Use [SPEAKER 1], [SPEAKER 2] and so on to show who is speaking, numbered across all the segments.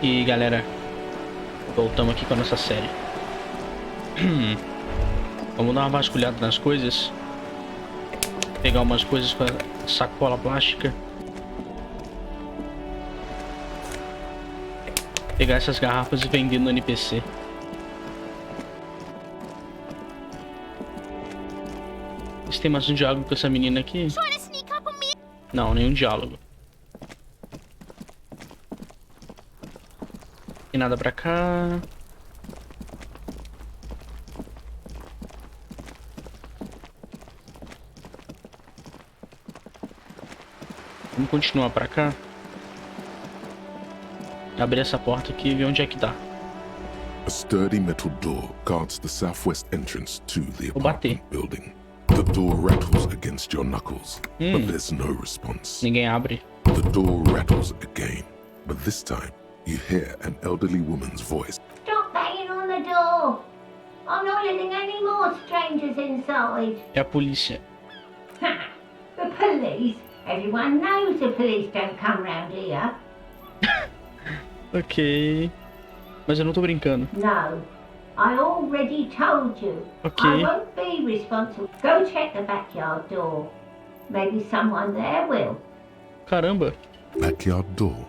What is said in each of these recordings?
[SPEAKER 1] E galera, voltamos aqui com a nossa série. Vamos dar uma vasculhada nas coisas. Pegar umas coisas com a sacola plástica. Pegar essas garrafas e vender no NPC. Se tem mais um diálogo com essa menina aqui? Não, nenhum diálogo. Tem nada pra cá. Vamos continuar pra cá. Abrir essa porta aqui e ver onde é que dá.
[SPEAKER 2] A sturdy metal door guards the southwest entrance to the
[SPEAKER 1] Vou bater.
[SPEAKER 2] apartment building. The door rattles against your knuckles, but there's no response.
[SPEAKER 1] Ninguém abre.
[SPEAKER 2] The door rattles again, but this time you hear an elderly woman's voice.
[SPEAKER 3] Stop banging on the door. I'm not letting any more strangers inside.
[SPEAKER 1] É a polícia.
[SPEAKER 3] The police? Everyone knows the police don't come round here.
[SPEAKER 1] Ok. Mas eu não tô brincando.
[SPEAKER 3] No, I already told you.
[SPEAKER 1] Okay.
[SPEAKER 3] I won't be responsible. Go check the backyard door. Maybe someone there will.
[SPEAKER 1] Caramba.
[SPEAKER 2] Backyard door.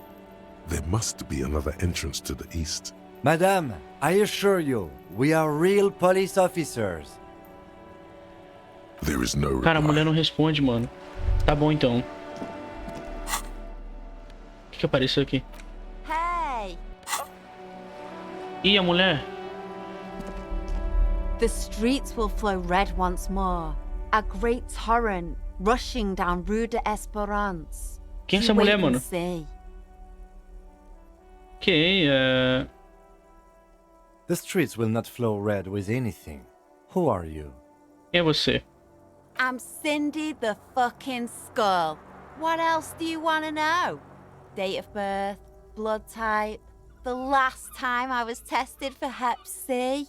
[SPEAKER 2] There must be another entrance to the east.
[SPEAKER 4] Madame, I assure you, we are real police officers.
[SPEAKER 2] There is no
[SPEAKER 1] Cara, a mulher
[SPEAKER 2] reply.
[SPEAKER 1] não responde, mano. Tá bom então. O que apareceu aqui?
[SPEAKER 5] Hey!
[SPEAKER 1] Ih, a mulher.
[SPEAKER 5] The streets will flow red once more. A great torrent rushing down Rue de Esperance.
[SPEAKER 1] Quem é essa
[SPEAKER 5] You
[SPEAKER 1] mulher,
[SPEAKER 5] wait and
[SPEAKER 1] mano?
[SPEAKER 5] see.
[SPEAKER 1] Ok,
[SPEAKER 4] The streets will not flow red with anything. Who are you?
[SPEAKER 1] Quem é você?
[SPEAKER 5] I'm Cindy the fucking Skull. What else do you want to know? Date of birth, blood type, the last time I was tested for Hep C.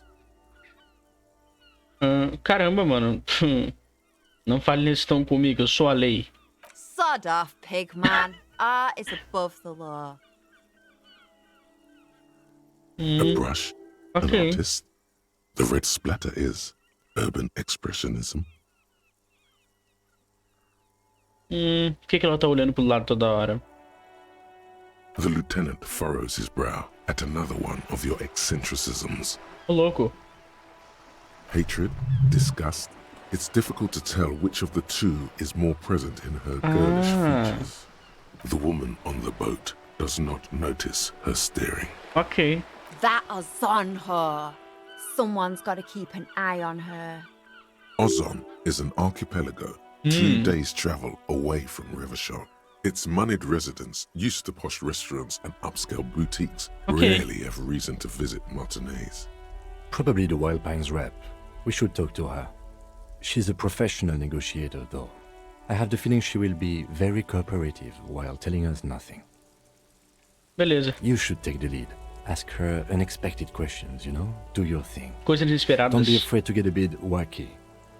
[SPEAKER 1] Caramba, mano. Não fale nesse tom comigo, eu sou a lei.
[SPEAKER 5] Sod off, pig man. Art is above the law.
[SPEAKER 2] A brush. An
[SPEAKER 1] Ok.
[SPEAKER 2] artist. The red splatter is urban expressionism.
[SPEAKER 1] Por que ela tá olhando pro lado toda hora?
[SPEAKER 2] The lieutenant furrows his brow at another one of your eccentricisms.
[SPEAKER 1] Ô, louco.
[SPEAKER 2] Hatred, disgust. It's difficult to tell which of the two is more present in her girlish features. The woman on the boat does not notice her staring.
[SPEAKER 1] Ok.
[SPEAKER 5] That is on her. Someone's got to keep an eye on her.
[SPEAKER 2] Ozon is an archipelago 2 days' travel away from Rivershore. Its moneyed residents, used to posh restaurants and upscale boutiques,
[SPEAKER 1] Okay.
[SPEAKER 2] rarely have reason to visit Martinez.
[SPEAKER 4] Probably the Wild Pines rep. We should talk to her. She's a professional negotiator, though. I have the feeling she will be very cooperative while telling us nothing.
[SPEAKER 1] Beleza.
[SPEAKER 4] You should take the lead. Ask her unexpected questions, you know? Do your thing.
[SPEAKER 1] Coisas inesperadas.
[SPEAKER 4] Don't be afraid to get a bit wacky.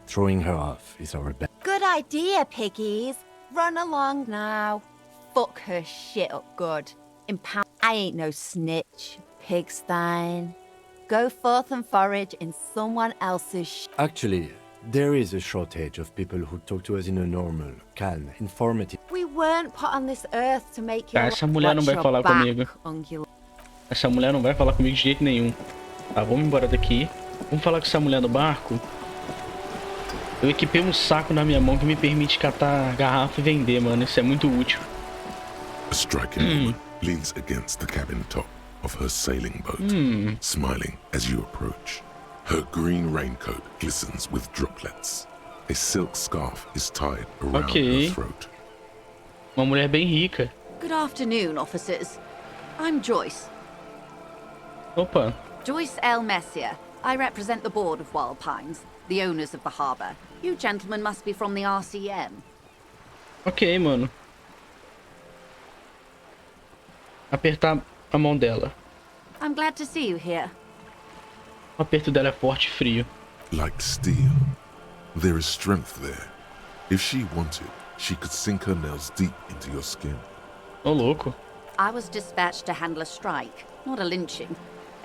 [SPEAKER 4] Throwing her off is our best.
[SPEAKER 5] Good idea, piggies. Run along now. Fuck her shit up good. Impound. I ain't no snitch, pigstein. Go forth and forage in someone else's
[SPEAKER 4] Actually, there is a shortage of people who talk to us in a normal, calm, informative.
[SPEAKER 5] We weren't put on this earth to make you.
[SPEAKER 1] Tá, essa mulher não vai falar comigo. Essa mulher não vai falar comigo de jeito nenhum. Tá, vamos embora daqui. Vamos falar com essa mulher no barco. Eu equipei um saco na minha mão que me permite catar garrafa e vender, mano. Isso é muito útil.
[SPEAKER 2] A striking woman leans against the cabin top of her sailing boat, smiling as you approach. Her green raincoat glistens with droplets. A silk scarf is tied around
[SPEAKER 1] Okay.
[SPEAKER 2] her throat.
[SPEAKER 1] Uma mulher bem rica.
[SPEAKER 6] Good afternoon, officers. I'm Joyce.
[SPEAKER 1] Opa.
[SPEAKER 6] Joyce L. Messier. I represent the board of Wild Pines, the owners of the harbour. You gentlemen must be from the RCM.
[SPEAKER 1] Ok, mano. Apertar a mão dela.
[SPEAKER 6] I'm glad to see you here.
[SPEAKER 1] O aperto dela é forte e frio.
[SPEAKER 2] Like steel, there is strength there. If she wanted, she could sink her nails deep into your skin.
[SPEAKER 1] Ô, louco.
[SPEAKER 6] I was dispatched to handle a strike, not a lynching.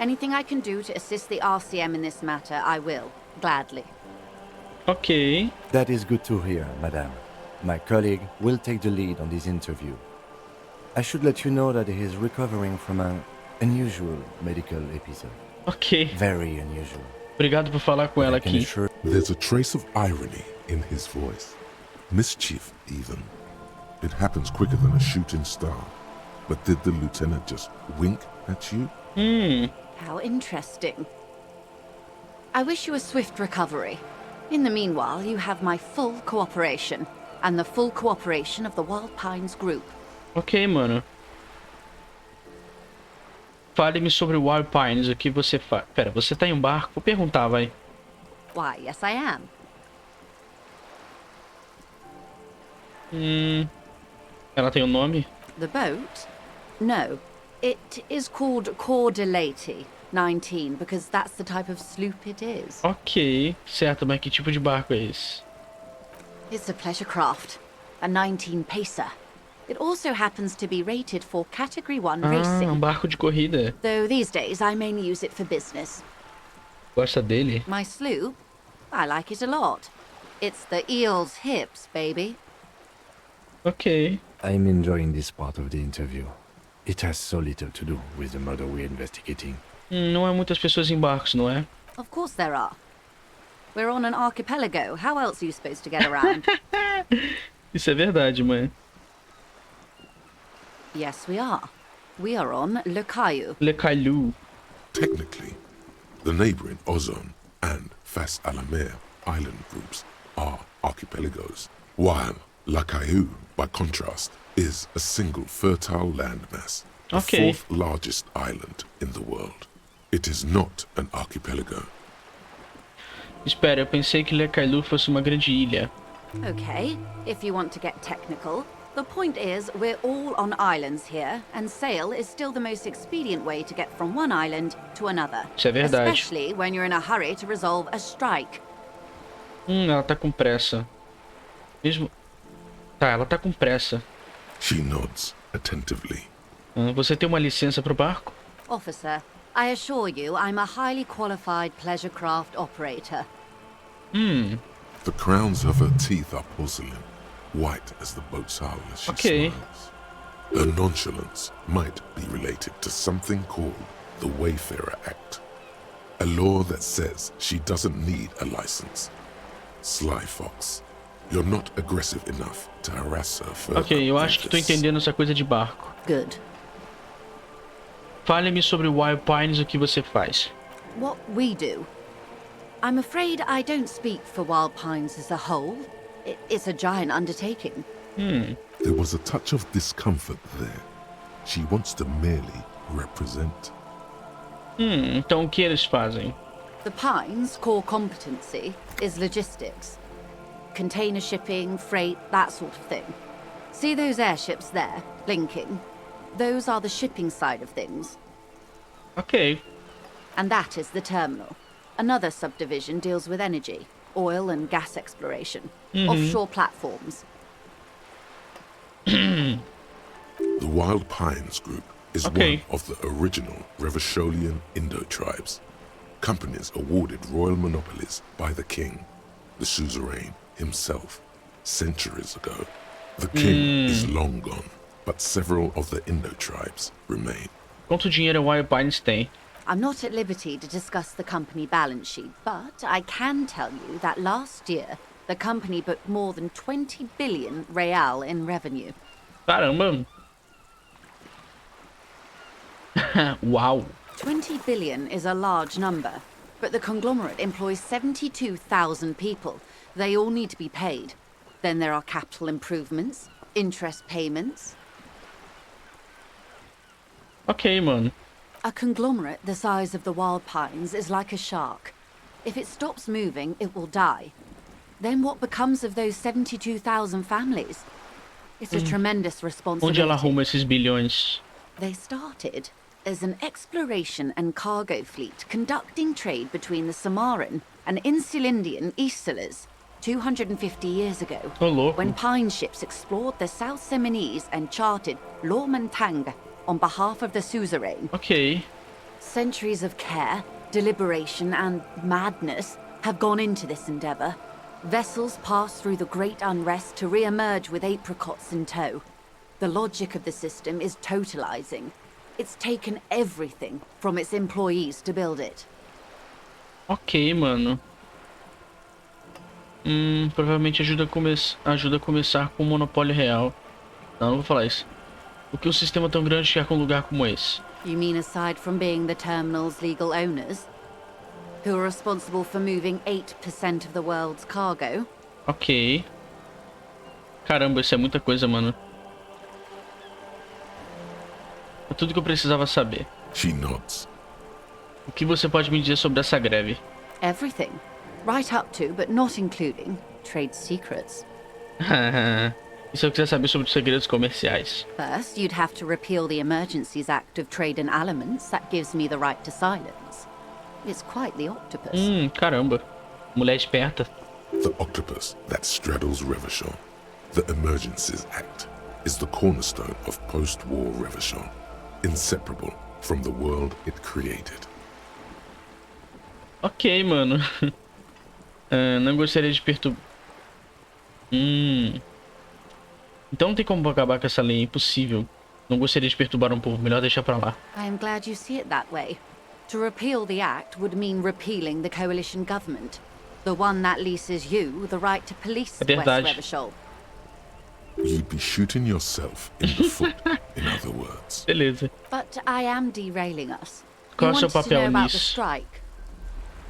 [SPEAKER 6] Anything I can do to assist the RCM in this matter, I will, gladly.
[SPEAKER 1] Ok.
[SPEAKER 4] That is good to hear, madame. My colleague will take the lead on this interview. I should let you know that he is recovering from an unusual medical episode.
[SPEAKER 1] Ok.
[SPEAKER 4] Very unusual.
[SPEAKER 1] Obrigado por falar com ela aqui.
[SPEAKER 2] There's a trace of irony in his voice. Mischief, even. It happens quicker than a shooting star. But did the lieutenant just wink at you?
[SPEAKER 6] How interesting. I wish you a swift recovery. In the meanwhile, you have my full cooperation, and the full cooperation of the Wild Pines group.
[SPEAKER 1] Ok, mano. Fale-me sobre o Wild Pines, o que você faz. Pera, você tá em um barco? Vou perguntar, vai.
[SPEAKER 6] Why, yes I am.
[SPEAKER 1] Ela tem um nome?
[SPEAKER 6] The boat? No. It is called Cordelati 19, because that's the type of sloop it is.
[SPEAKER 1] Ok, certo, mas que tipo de barco é esse?
[SPEAKER 6] It's a pleasure craft, a 19 pacer. It also happens to be rated for Category 1 racing.
[SPEAKER 1] Barco de corrida.
[SPEAKER 6] Though these days I mainly use it for business.
[SPEAKER 1] Gosta dele?
[SPEAKER 6] My sloop? I like it a lot. It's the eel's hips, baby.
[SPEAKER 1] Ok.
[SPEAKER 4] I'm enjoying this part of the interview. It has so little to do with the murder we're investigating.
[SPEAKER 1] Não há muitas pessoas em barcos, não é?
[SPEAKER 6] Of course there are. We're on an archipelago. How else are you supposed to get around?
[SPEAKER 1] Isso é verdade, mãe.
[SPEAKER 6] Yes, we are. We are on Le Caillou.
[SPEAKER 1] Le Caillou.
[SPEAKER 2] Technically, the neighboring Ozone and Fas a la Mer island groups are archipelagos, while La Caillou, by contrast, is a single fertile landmass, the fourth largest island in the world. It is not an archipelago.
[SPEAKER 1] Espera, eu pensei que Le Caillou fosse uma grande ilha.
[SPEAKER 6] Okay, if you want to get technical, the point is we're all on islands here, and sail is still the most expedient way to get from one island to another.
[SPEAKER 1] Isso é verdade.
[SPEAKER 6] Especially when you're in a hurry to resolve a strike.
[SPEAKER 1] Ela tá com pressa. Mesmo... Tá, ela tá com pressa.
[SPEAKER 2] She nods attentively.
[SPEAKER 1] Você tem uma licença pro barco?
[SPEAKER 6] Officer, I assure you I'm a highly qualified pleasure craft operator.
[SPEAKER 2] The crowns of her teeth are porcelain, white as the boat's hull as she smiles. Her nonchalance might be related to something called the Wayfarer Act, a law that says she doesn't need a license. Sly fox, you're not aggressive enough to harass her further.
[SPEAKER 1] Ok, eu acho que tô entendendo essa coisa de barco.
[SPEAKER 6] Good.
[SPEAKER 1] Fale-me sobre Wild Pines, o que você faz.
[SPEAKER 6] What we do? I'm afraid I don't speak for Wild Pines as a whole. It's a giant undertaking.
[SPEAKER 2] There was a touch of discomfort there. She wants to merely represent.
[SPEAKER 1] Então o que eles fazem?
[SPEAKER 6] The Pines' core competency is logistics. Container shipping, freight, that sort of thing. See those airships there, blinking? Those are the shipping side of things.
[SPEAKER 1] Ok.
[SPEAKER 6] And that is the terminal. Another subdivision deals with energy, oil and gas exploration, offshore platforms.
[SPEAKER 2] The Wild Pines Group is one of the original Revacholian Indo-tribes. Companies awarded royal monopolies by the king, the suzerain himself, centuries ago. The king is long gone, but several of the Indo-tribes remain.
[SPEAKER 1] Quanto dinheiro a Wild Pines tem?
[SPEAKER 6] I'm not at liberty to discuss the company balance sheet, but I can tell you that last year, the company booked more than 20 billion real in revenue.
[SPEAKER 1] Caramba! Wow!
[SPEAKER 6] 20 billion is a large number, but the conglomerate employs 72,000 people. They all need to be paid. Then there are capital improvements, interest payments.
[SPEAKER 1] Ok, mano.
[SPEAKER 6] A conglomerate the size of the Wild Pines is like a shark. If it stops moving, it will die. Then what becomes of those 72,000 families? It's a tremendous responsibility.
[SPEAKER 1] Onde ela arruma esses bilhões?
[SPEAKER 6] They started as an exploration and cargo fleet conducting trade between the Samaran and Insulindian Isolas 250 years ago,
[SPEAKER 1] Oh, louco.
[SPEAKER 6] when pine ships explored the South Seminese and charted Lormantanga on behalf of the suzerain.
[SPEAKER 1] Ok.
[SPEAKER 6] Centuries of care, deliberation, and madness have gone into this endeavor. Vessels pass through the great unrest to re-emerge with apricots in tow. The logic of the system is totalizing. It's taken everything from its employees to build it.
[SPEAKER 1] Ok, mano. Provavelmente ajuda a começar com um monopólio real. Não vou falar isso. O que um sistema tão grande quer com um lugar como esse?
[SPEAKER 6] You mean aside from being the terminal's legal owners? Who are responsible for moving 8% of the world's cargo?
[SPEAKER 1] Ok. Caramba, isso é muita coisa, mano. É tudo que eu precisava saber.
[SPEAKER 2] She nods.
[SPEAKER 1] O que você pode me dizer sobre essa greve?
[SPEAKER 6] Everything. Right up to, but not including, trade secrets.
[SPEAKER 1] E se eu quiser saber sobre os segredos comerciais?
[SPEAKER 6] First, you'd have to repeal the Emergencies Act of Trade in Elements that gives me the right to silence. It's quite the octopus.
[SPEAKER 1] Caramba. Mulher esperta.
[SPEAKER 2] The octopus that straddles Revachol. The Emergencies Act is the cornerstone of post-war Revachol, inseparable from the world it created.
[SPEAKER 1] Ok, mano. Não gostaria de perturbar... Então não tem como acabar com essa lei, é impossível. Não gostaria de perturbar um povo, melhor deixar pra lá.
[SPEAKER 6] I am glad you see it that way. To repeal the act would mean repealing the coalition government. The one that leases you the right to police
[SPEAKER 1] É
[SPEAKER 6] West
[SPEAKER 1] verdade.
[SPEAKER 6] Revachol.
[SPEAKER 2] You'd be shooting yourself in the foot, in other words.
[SPEAKER 1] Beleza.
[SPEAKER 6] But I am derailing us.
[SPEAKER 1] Qual
[SPEAKER 6] You
[SPEAKER 1] é o seu
[SPEAKER 6] wanted to know
[SPEAKER 1] papel
[SPEAKER 6] about the
[SPEAKER 1] nisso?
[SPEAKER 6] strike.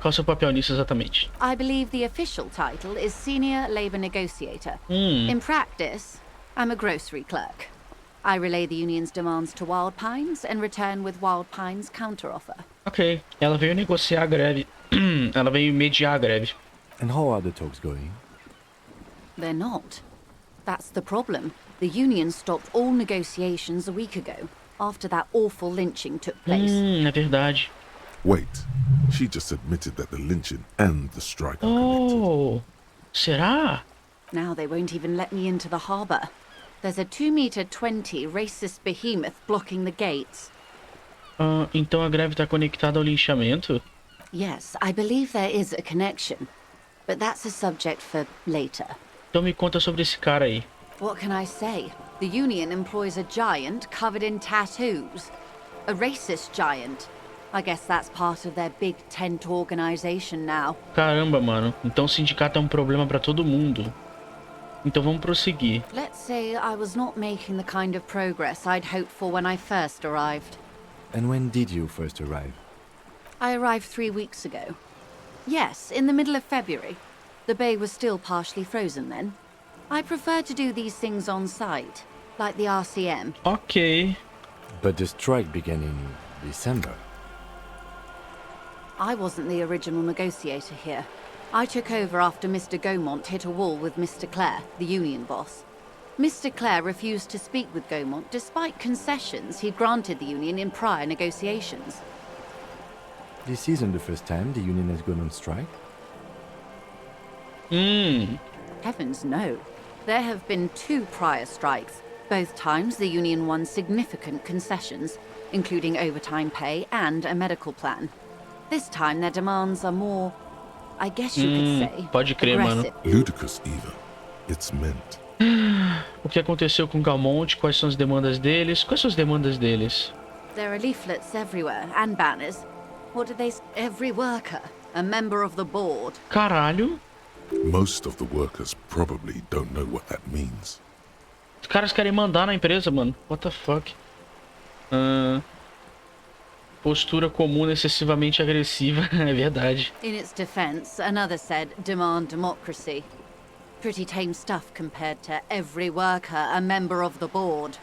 [SPEAKER 1] Qual é o seu papel nisso exatamente?
[SPEAKER 6] I believe the official title is Senior Labor Negotiator. In practice, I'm a grocery clerk. I relay the union's demands to Wild Pines and return with Wild Pines' counteroffer.
[SPEAKER 1] Ok. Ela veio negociar a greve. Ela veio mediar a greve.
[SPEAKER 4] And how are the talks going?
[SPEAKER 6] They're not. That's the problem. The union stopped all negotiations a week ago, after that awful lynching took place.
[SPEAKER 1] É verdade.
[SPEAKER 2] Wait, she just admitted that the lynching and the strike are connected.
[SPEAKER 1] Oh, será?
[SPEAKER 6] Now they won't even let me into the harbour. There's a 2-meter-20 racist behemoth blocking the gates.
[SPEAKER 1] Então a greve está conectada ao linchamento?
[SPEAKER 6] Yes, I believe there is a connection. But that's a subject for later.
[SPEAKER 1] Então me conta sobre esse cara aí.
[SPEAKER 6] What can I say? The union employs a giant covered in tattoos. A racist giant. I guess that's part of their big tent organization now.
[SPEAKER 1] Caramba, mano. Então o sindicato é um problema pra todo mundo. Então vamos prosseguir.
[SPEAKER 6] Let's say I was not making the kind of progress I'd hoped for when I first arrived.
[SPEAKER 4] And when did you first arrive?
[SPEAKER 6] I arrived 3 weeks ago. Yes, in the middle of February. The bay was still partially frozen then. I prefer to do these things on site, like the RCM.
[SPEAKER 1] Ok.
[SPEAKER 4] But the strike began in December.
[SPEAKER 6] I wasn't the original negotiator here. I took over after Mr. Gaumont hit a wall with Mr. Clare, the union boss. Mr. Clare refused to speak with Gaumont despite concessions he'd granted the union in prior negotiations.
[SPEAKER 4] This isn't the first time the union has gone on strike.
[SPEAKER 6] Heavens no. There have been 2 prior strikes. Both times the union won significant concessions, including overtime pay and a medical plan. This time their demands are more, I guess you could say,
[SPEAKER 1] Pode crer, mano.
[SPEAKER 6] aggressive.
[SPEAKER 2] Ludicrous even. It's meant.
[SPEAKER 1] O que aconteceu com Galmont? Quais são as demandas deles? Quais são as demandas deles?
[SPEAKER 6] There are leaflets everywhere and banners. What did they say? Every worker, a member of the board.
[SPEAKER 1] Caralho.
[SPEAKER 2] Most of the workers probably don't know what that means.
[SPEAKER 1] Os caras querem mandar na empresa, mano. What the fuck? Postura comum excessivamente agressiva. É verdade.
[SPEAKER 6] In its defense, another said, demand democracy. Pretty tame stuff compared to every worker, a member of the board.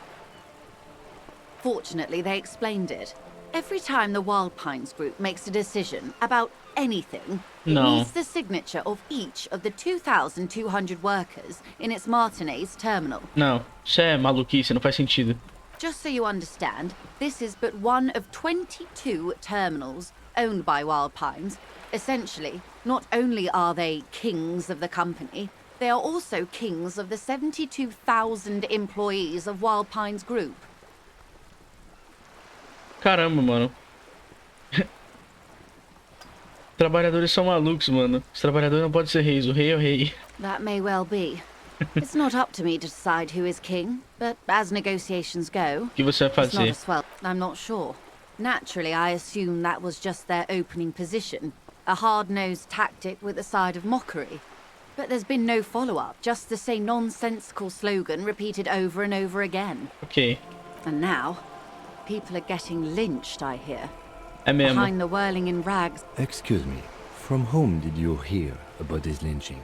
[SPEAKER 6] Fortunately, they explained it. Every time the Wild Pines group makes a decision about anything, it
[SPEAKER 1] No.
[SPEAKER 6] needs the signature of each of the 2,200 workers in its Martinez terminal.
[SPEAKER 1] Não, isso é maluquice, não faz sentido.
[SPEAKER 6] Just so you understand, this is but one of 22 terminals owned by Wild Pines. Essentially, not only are they kings of the company, they are also kings of the 72,000 employees of Wild Pines Group.
[SPEAKER 1] Caramba, mano. Trabalhadores são malucos, mano. Os trabalhadores não podem ser reis. O rei é o rei.
[SPEAKER 6] That may well be. It's not up to me to decide who is king, but as negotiations go,
[SPEAKER 1] O que você vai
[SPEAKER 6] it's not
[SPEAKER 1] fazer?
[SPEAKER 6] a swell. I'm not sure. Naturally, I assume that was just their opening position, a hard-nosed tactic with a side of mockery. But there's been no follow-up, just the same nonsensical slogan repeated over and over again.
[SPEAKER 1] Ok.
[SPEAKER 6] And now, people are getting lynched, I hear.
[SPEAKER 1] É mesmo.
[SPEAKER 6] Behind the whirling in rags.
[SPEAKER 4] Excuse me, from whom did you hear about this lynching?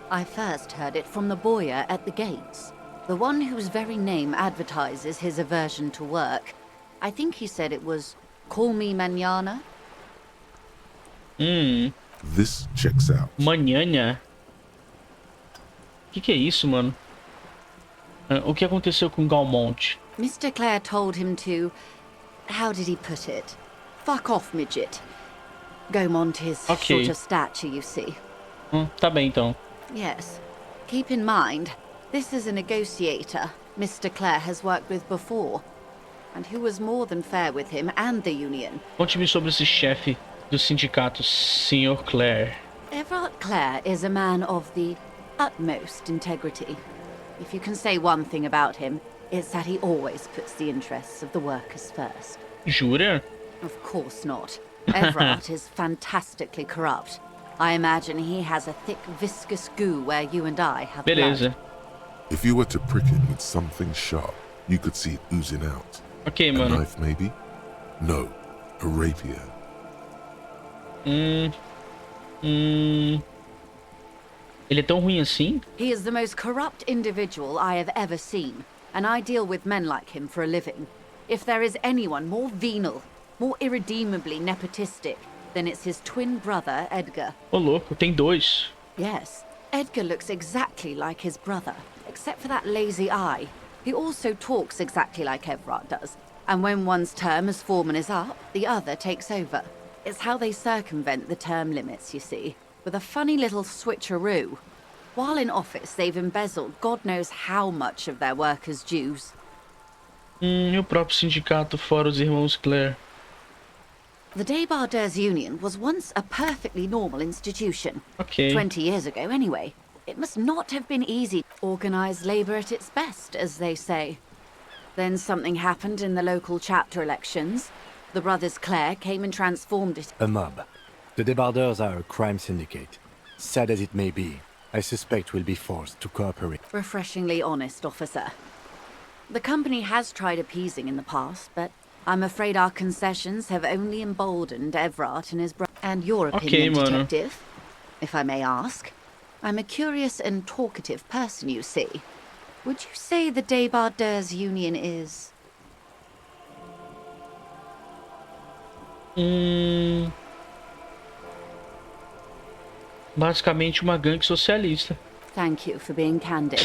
[SPEAKER 6] I first heard it from the bowyer at the gates, the one whose very name advertises his aversion to work. I think he said it was, "Call me mañana."
[SPEAKER 2] This checks out.
[SPEAKER 1] Manhã. Que é isso, mano? O que aconteceu com Galmont?
[SPEAKER 6] Mr. Clare told him to... How did he put it? Fuck off, midget. Gaumont is
[SPEAKER 1] Okay.
[SPEAKER 6] short of stature, you see.
[SPEAKER 1] Tá bem, então.
[SPEAKER 6] Yes. Keep in mind, this is a negotiator Mr. Clare has worked with before, and who was more than fair with him and the union.
[SPEAKER 1] Conte-me sobre esse chefe do sindicato, Sr. Clare.
[SPEAKER 6] Everard Clare is a man of the utmost integrity. If you can say one thing about him, it's that he always puts the interests of the workers first.
[SPEAKER 1] Jura?
[SPEAKER 6] Of course not. Everard is fantastically corrupt. I imagine he has a thick, viscous goo where you and I have blood.
[SPEAKER 1] Beleza.
[SPEAKER 2] If you were to prick it with something sharp, you could see it oozing out.
[SPEAKER 1] Ok,
[SPEAKER 2] A
[SPEAKER 1] mano.
[SPEAKER 2] knife, maybe? No, a rapier.
[SPEAKER 1] Ele é tão ruim assim?
[SPEAKER 6] He is the most corrupt individual I have ever seen, and I deal with men like him for a living. If there is anyone more venal, more irredeemably nepotistic, then it's his twin brother, Edgar.
[SPEAKER 1] Ô, louco, tem dois.
[SPEAKER 6] Yes, Edgar looks exactly like his brother, except for that lazy eye. He also talks exactly like Everard does, and when one's term as foreman is up, the other takes over. It's how they circumvent the term limits, you see, with a funny little switcheroo. While in office, they've embezzled God knows how much of their workers' dues.
[SPEAKER 1] E o próprio sindicato, fora os irmãos Clare.
[SPEAKER 6] The Débardeurs Union was once a perfectly normal institution.
[SPEAKER 1] Ok.
[SPEAKER 6] 20 years ago, anyway. It must not have been easy. Organised labour at its best, as they say. Then something happened in the local chapter elections. The brothers Clare came and transformed it.
[SPEAKER 4] A mob. The Débardeurs are a crime syndicate. Sad as it may be, I suspect we'll be forced to cooperate.
[SPEAKER 6] Refreshingly honest, officer. The company has tried appeasing in the past, but I'm afraid our concessions have only emboldened Everard and his brother. And your opinion,
[SPEAKER 1] mano.
[SPEAKER 6] detective, if I may ask. I'm a curious and talkative person, you see. Would you say the Débardeurs Union is...
[SPEAKER 1] Basicamente uma gangue socialista.
[SPEAKER 6] Thank you for being candid.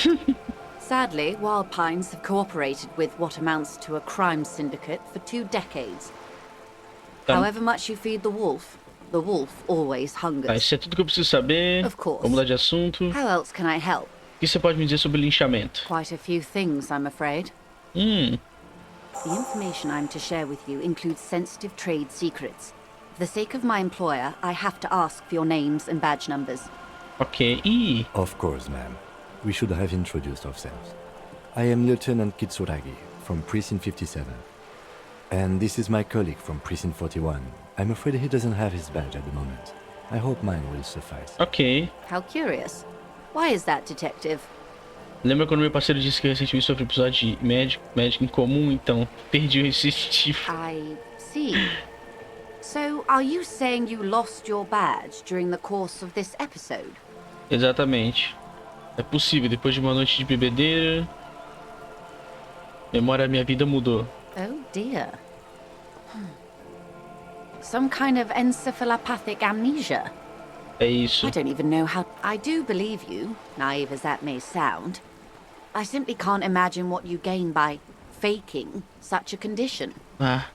[SPEAKER 6] Sadly, Wild Pines have cooperated with what amounts to a crime syndicate for 2 decades. However much you feed the wolf always
[SPEAKER 1] Tá,
[SPEAKER 6] hungers.
[SPEAKER 1] isso é tudo que eu preciso saber.
[SPEAKER 6] Of course.
[SPEAKER 1] Vamos mudar de assunto.
[SPEAKER 6] How else can I help?
[SPEAKER 1] O que você pode me dizer sobre o linchamento?
[SPEAKER 6] Quite a few things, I'm afraid. The information I'm to share with you includes sensitive trade secrets. For the sake of my employer, I have to ask for your names and badge numbers.
[SPEAKER 1] Ok. Ih,
[SPEAKER 4] Of course, ma'am. We should have introduced ourselves. I am Lieutenant Kitsuragi from Precinct 57. And this is my colleague from Precinct 41. I'm afraid he doesn't have his badge at the moment. I hope mine will suffice.
[SPEAKER 1] ok.
[SPEAKER 6] How curious. Why is that, detective?
[SPEAKER 1] Lembra quando meu parceiro disse que recentemente sobre o episódio de médico em comum? Então, perdi o incentivo.
[SPEAKER 6] I see. So, are you saying you lost your badge during the course of this episode?
[SPEAKER 1] Exatamente. É possível, depois de uma noite de bebedeira, memória da minha vida mudou.
[SPEAKER 6] Oh dear. Some kind of encephalopathic amnesia.
[SPEAKER 1] É isso.
[SPEAKER 6] I don't even know how... I do believe you, naive as that may sound. I simply can't imagine what you gain by faking such a condition.
[SPEAKER 1] Ah,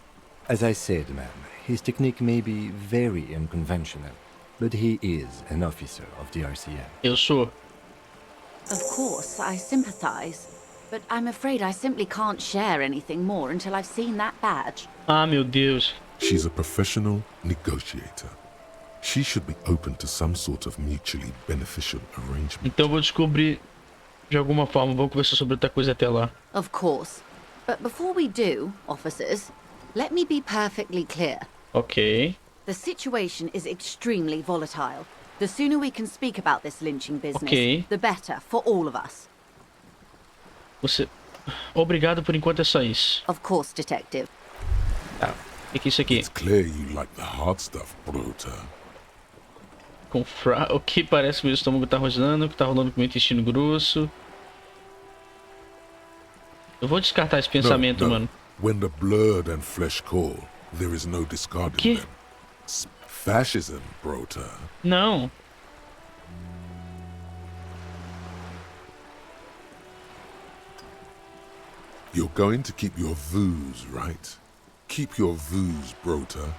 [SPEAKER 4] As I said, ma'am, his technique may be very unconventional, but he is an officer of the RCM.
[SPEAKER 1] eu sou.
[SPEAKER 6] Of course, I sympathize. but I'm afraid I simply can't share anything more until I've seen that badge.
[SPEAKER 1] Ah, meu Deus.
[SPEAKER 2] She's a professional negotiator. She should be open to some sort of mutually beneficial arrangement.
[SPEAKER 1] Então eu vou descobrir de alguma forma. Vamos conversar sobre outra coisa até lá.
[SPEAKER 6] Of course. But before we do, officers, let me be perfectly clear.
[SPEAKER 1] Ok.
[SPEAKER 6] The situation is extremely volatile. The sooner we can speak about this lynching business,
[SPEAKER 1] Ok.
[SPEAKER 6] the better for all of us.
[SPEAKER 1] Você... Obrigado, por enquanto é só isso.
[SPEAKER 6] Of course, detective.
[SPEAKER 1] Tá. O que é isso aqui?
[SPEAKER 2] It's clear you like the hard stuff, Bruta.
[SPEAKER 1] O que parece que meu estômago tá rosnando, o que tá rolando com meu intestino grosso. Eu vou descartar esse pensamento, mano.
[SPEAKER 2] When the blood and flesh call, there is no discarding
[SPEAKER 1] Que?
[SPEAKER 2] them. Fascism, Bruta.
[SPEAKER 1] Não.
[SPEAKER 2] You're going to keep your vooz, right? Keep your vooz, Bruta.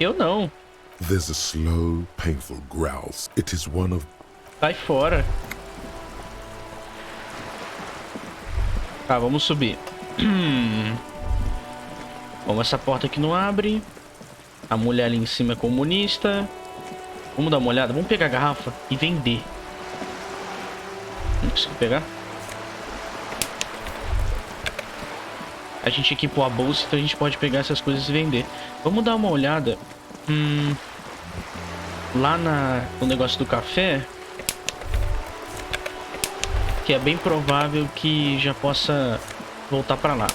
[SPEAKER 1] Eu não.
[SPEAKER 2] There's a slow, painful growl. It is one of...
[SPEAKER 1] Sai fora. Tá, vamos subir. Bom, essa porta aqui não abre. A mulher ali em cima é comunista. Vamos dar uma olhada. Vamos pegar a garrafa e vender. Não consigo pegar. A gente equipou a bolsa, então a gente pode pegar essas coisas e vender. Vamos dar uma olhada. Lá no negócio do café. Que é bem provável que já possa voltar pra lá.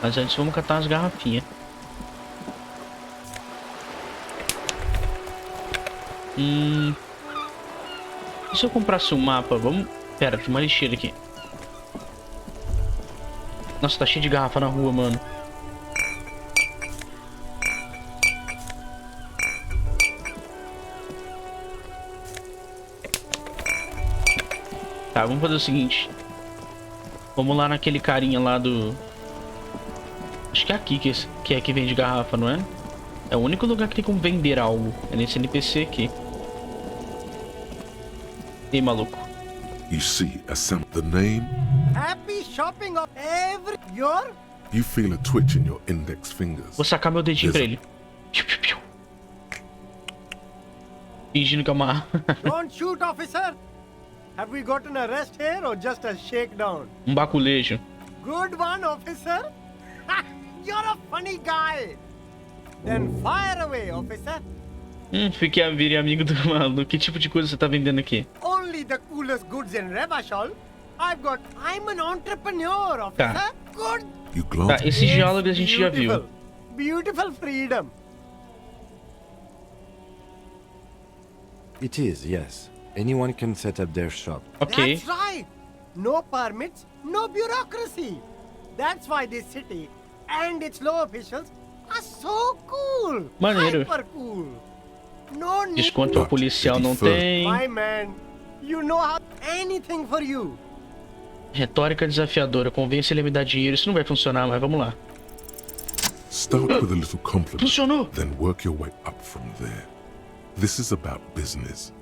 [SPEAKER 1] Mas antes vamos catar as garrafinhas. E se eu comprasse um mapa? Vamos... Pera, tem uma lixeira aqui. Nossa, tá cheio de garrafa na rua, mano. Tá, vamos fazer o seguinte. Vamos lá naquele carinha lá do... Acho que é aqui que é que vende garrafa, não é? É o único lugar que tem como vender algo. É nesse NPC aqui. E aí, maluco?
[SPEAKER 2] You see, the name...
[SPEAKER 7] Happy shopping of every year?
[SPEAKER 2] You feel a twitch in your index fingers.
[SPEAKER 1] Vou sacar meu dedinho pra ele. Fingindo que é uma...
[SPEAKER 7] Don't shoot, officer. Have we got an arrest here or just a shakedown?
[SPEAKER 1] um baculejo.
[SPEAKER 7] Good one, officer. You're a funny guy. Then fire away, officer.
[SPEAKER 1] Virei amigo do maluco. Que tipo de coisa você tá vendendo aqui?
[SPEAKER 7] Only the coolest goods in Revachol. I'm an entrepreneur, officer.
[SPEAKER 1] Tá.
[SPEAKER 7] Good.
[SPEAKER 2] You glance...
[SPEAKER 1] Tá, esses diálogos a gente já viu.
[SPEAKER 7] Beautiful freedom.
[SPEAKER 4] It is, yes. Anyone can set up their shop.
[SPEAKER 1] Ok.
[SPEAKER 7] That's right. No permits, no bureaucracy. That's why this city and its law officials are so cool.
[SPEAKER 1] Maneiro.
[SPEAKER 7] Hyper cool. No need.
[SPEAKER 1] Desconto ao policial não tem.
[SPEAKER 7] My man, you know how anything for you.
[SPEAKER 1] Retórica desafiadora. Convence ele a me dar dinheiro. Isso não vai funcionar, mas vamos lá.
[SPEAKER 2] Start with a little compliment.
[SPEAKER 1] Funcionou.
[SPEAKER 2] Then work your way up from there. This is about business.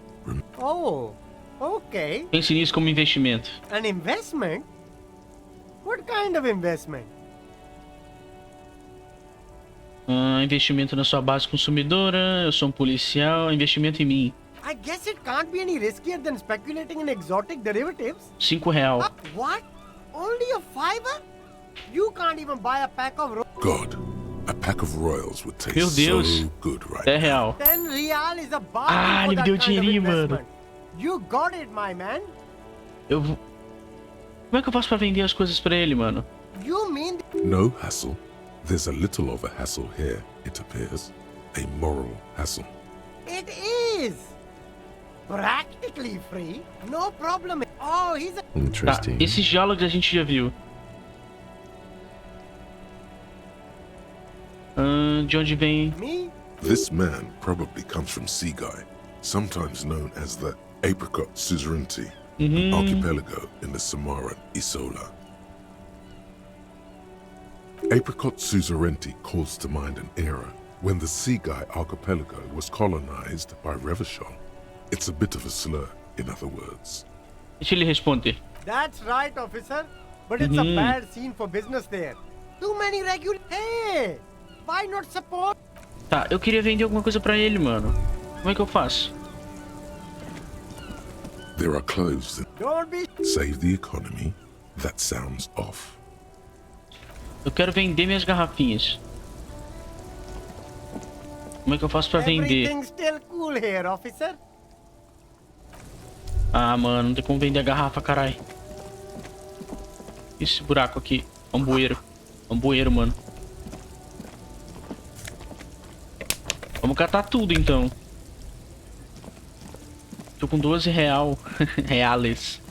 [SPEAKER 7] Oh, okay.
[SPEAKER 1] Pense nisso como investimento.
[SPEAKER 7] An investment? What kind of investment?
[SPEAKER 1] Investimento na sua base consumidora. Eu sou um policial. Investimento em mim.
[SPEAKER 7] I guess it can't be any riskier than speculating in exotic derivatives.
[SPEAKER 1] R$5.
[SPEAKER 7] What? Only a $5? You can't even buy a pack of
[SPEAKER 2] God, a pack of royals would taste
[SPEAKER 1] Meu Deus.
[SPEAKER 2] so good right
[SPEAKER 1] R$10.
[SPEAKER 7] 10 real is a bargain
[SPEAKER 1] Ah,
[SPEAKER 7] for
[SPEAKER 1] ele me
[SPEAKER 7] that
[SPEAKER 1] deu
[SPEAKER 7] kind of
[SPEAKER 1] dinheirinho, mano.
[SPEAKER 7] investment. You got it, my man.
[SPEAKER 1] Eu vou... Como é que eu faço pra vender as coisas pra ele, mano?
[SPEAKER 7] You mean
[SPEAKER 2] No hassle. There's a little of a hassle here, it appears. A moral hassle.
[SPEAKER 7] it is practically free? No problem. Oh, he's a...
[SPEAKER 1] Tá,
[SPEAKER 4] Interesting.
[SPEAKER 1] esses diálogos a gente já viu. De onde vem?
[SPEAKER 7] Me?
[SPEAKER 2] This man probably comes from Seaguy, sometimes known as the Apricot Suzerainty, an archipelago in the Samaran Isola. Apricot Suzerainty calls to mind an era When the Sea Guy archipelago was colonized by Revachol, it's a bit of a slur, in other words.
[SPEAKER 1] Deixa ele responder.
[SPEAKER 7] That's right, officer. But it's a bad scene for business there. Too many Hey! Why not support?
[SPEAKER 1] Tá, eu queria vender alguma coisa pra ele, mano. Como é que eu faço?
[SPEAKER 2] There are clothes.
[SPEAKER 7] Don't be...
[SPEAKER 2] Save the economy. That sounds off.
[SPEAKER 1] Eu quero vender minhas garrafinhas. Como é que eu faço pra vender?
[SPEAKER 7] Everything's still cool here, officer.
[SPEAKER 1] Ah, mano, não tem como vender a garrafa, carai. Esse buraco aqui. É um bueiro. É um bueiro, mano. Vamos catar tudo, então. Tô com 12 reais.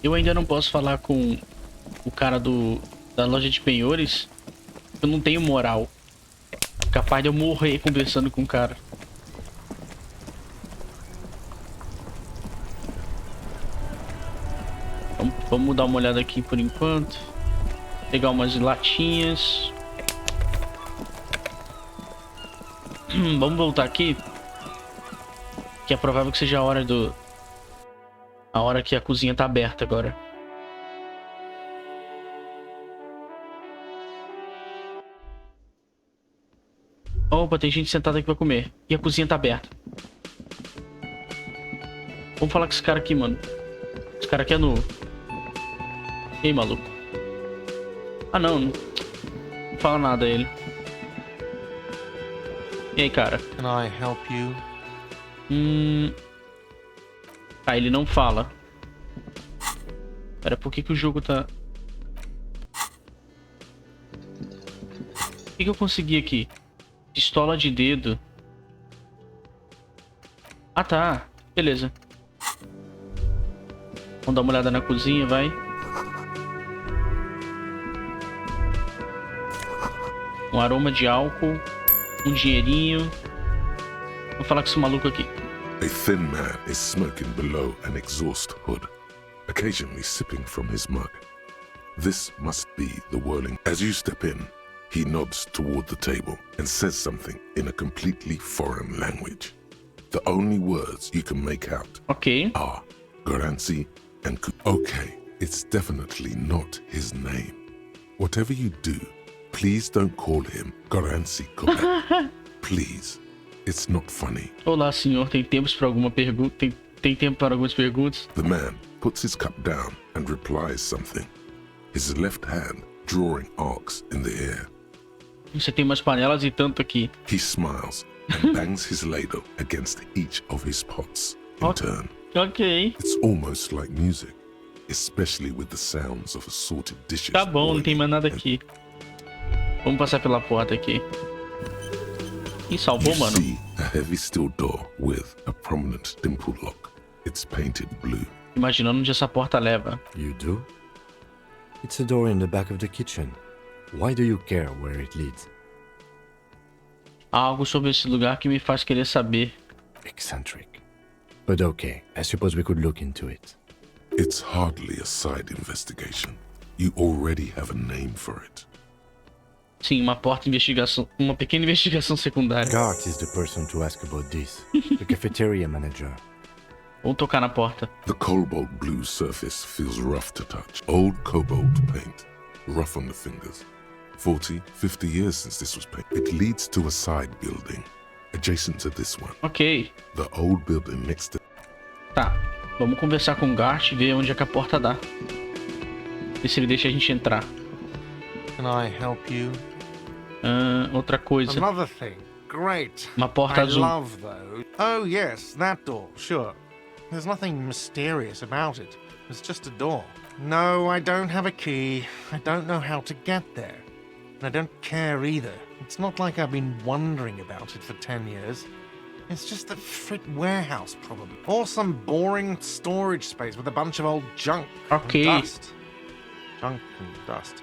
[SPEAKER 1] Eu ainda não posso falar com o cara da loja de penhores. Eu não tenho moral. É capaz de eu morrer conversando com o cara. Vamos dar uma olhada aqui por enquanto. Pegar umas latinhas. Vamos voltar aqui. Que é provável que seja a hora a hora que a cozinha tá aberta agora. Opa, tem gente sentada aqui pra comer. E a cozinha tá aberta. Vamos falar com esse cara aqui, mano. Esse cara aqui é novo. E aí, maluco? Ah, não fala nada a ele. E aí, cara?
[SPEAKER 8] Can I help you?
[SPEAKER 1] Ah, ele não fala. Pera, por que o jogo tá... O que eu consegui aqui? Pistola de dedo. Ah, tá. Beleza. Vamos dar uma olhada na cozinha, vai. Um aroma de álcool. Um dinheirinho. Vou falar com esse maluco aqui.
[SPEAKER 2] A thin man is smoking below an exhaust hood, occasionally sipping from his mug. This must be the whirling. As you step in, he nods toward the table and says something in a completely foreign language. The only words you can make out are Garancy and Okay, it's definitely not his name. Whatever you do, please don't call him Garancy. Please. It's not funny.
[SPEAKER 1] Olá, senhor. Tem tempo para alguma pergunta? Tem tempo para algumas perguntas?
[SPEAKER 2] The man puts his cup down and replies something. His left hand drawing arcs in the air.
[SPEAKER 1] Você tem umas panelas e tanto aqui.
[SPEAKER 2] He smiles and bangs his ladle against each of his pots in turn.
[SPEAKER 1] Ok.
[SPEAKER 2] It's almost like music, especially with the sounds of assorted dishes.
[SPEAKER 1] Tá bom, não tem mais nada aqui. Vamos passar pela porta aqui. Ih, salvou, mano.
[SPEAKER 2] You see a heavy steel door with a prominent dimple lock. It's painted blue.
[SPEAKER 1] Imaginando onde essa porta leva.
[SPEAKER 4] You do? It's a door in the back of the kitchen. Why do you care where it leads?
[SPEAKER 1] Há algo sobre esse lugar que me faz querer saber.
[SPEAKER 4] Eccentric. But okay, I suppose we could look into it.
[SPEAKER 2] It's hardly a side investigation. You already have a name for it.
[SPEAKER 1] Sim, uma porta de investigação, uma pequena investigação secundária.
[SPEAKER 4] Gart is the person to ask about this. The cafeteria manager.
[SPEAKER 1] Vamos tocar na porta.
[SPEAKER 2] The cobalt blue surface feels rough to touch. Old cobalt paint, rough on the fingers. 40, 50 years since this was painted. It leads to a side building, adjacent to this one.
[SPEAKER 1] Ok.
[SPEAKER 2] The old building next to...
[SPEAKER 1] Tá, vamos conversar com o Gart e ver onde é que a porta dá. Ver se ele deixa a gente entrar.
[SPEAKER 8] Can I help you?
[SPEAKER 1] Outra coisa.
[SPEAKER 8] Another thing. Great.
[SPEAKER 1] Uma porta
[SPEAKER 8] I
[SPEAKER 1] azul.
[SPEAKER 8] love those. Oh yes, that door, sure. There's nothing mysterious about it. It's just a door. No, I don't have a key. I don't know how to get there. And I don't care either. It's not like I've been wondering about it for 10 years. It's just a frit warehouse, probably. Or some boring storage space with a bunch of old junk
[SPEAKER 1] Okay.
[SPEAKER 8] and dust. Junk and dust.